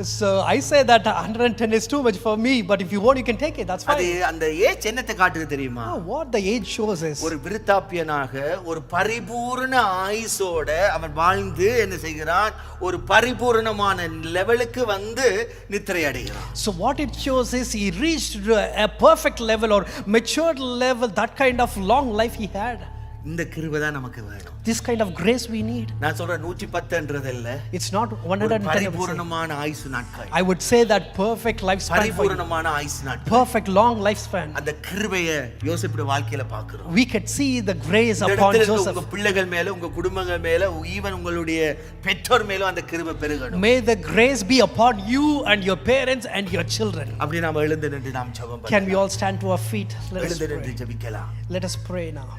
So I say that 110 is too much for me, but if you want, you can take it. That's அது fine. அந்த age என்னத்தை காட்டுது தெரியுமா? What the age shows is, ஒரு விருத்தாப்பியனாக ஒரு பரிபூர்ண ஆயுசோட அவன் வாழ்ந்து என்ன செய்கிறான், ஒரு பரிபூர்ணமான லெவலுக்கு வந்து நித்திரை அடைகிறான். so what it shows is he reached a perfect level or matured level, that kind of long life he had. இந்த கிருபை தான் நமக்கு வேணும். This kind of grace we need. நான் சொல்றேன் 110ன்றது இல்ல, It's not ஒரு 110. பரிபூர்ணமான ஆயுசு நாட்கள், I would say that perfect lifespan for you. பரிபூர்ணமான ஆயுசு நாட்கள். Perfect long lifespan. அந்த கிருபையை யோசேப்புடைய வாழ்க்கையில பார்க்கிறோம். We could see the grace இந்த upon இடத்துல இருக்க Joseph. உங்க பிள்ளைகள் மேல, உங்க குடும்பங்கள் மேல, ஈவன் உங்களுடைய பெற்றோர் மேலும் அந்த கிருபை பெருகணும். May the grace be upon you and your parents and your children. அப்படி நாம எழுந்து நின்று நாம் ஜெபம் Can we பண்ணலாம். all stand to our feet? Let us எழுந்து pray. நின்று ஜெபிக்கலாம். Let us pray now.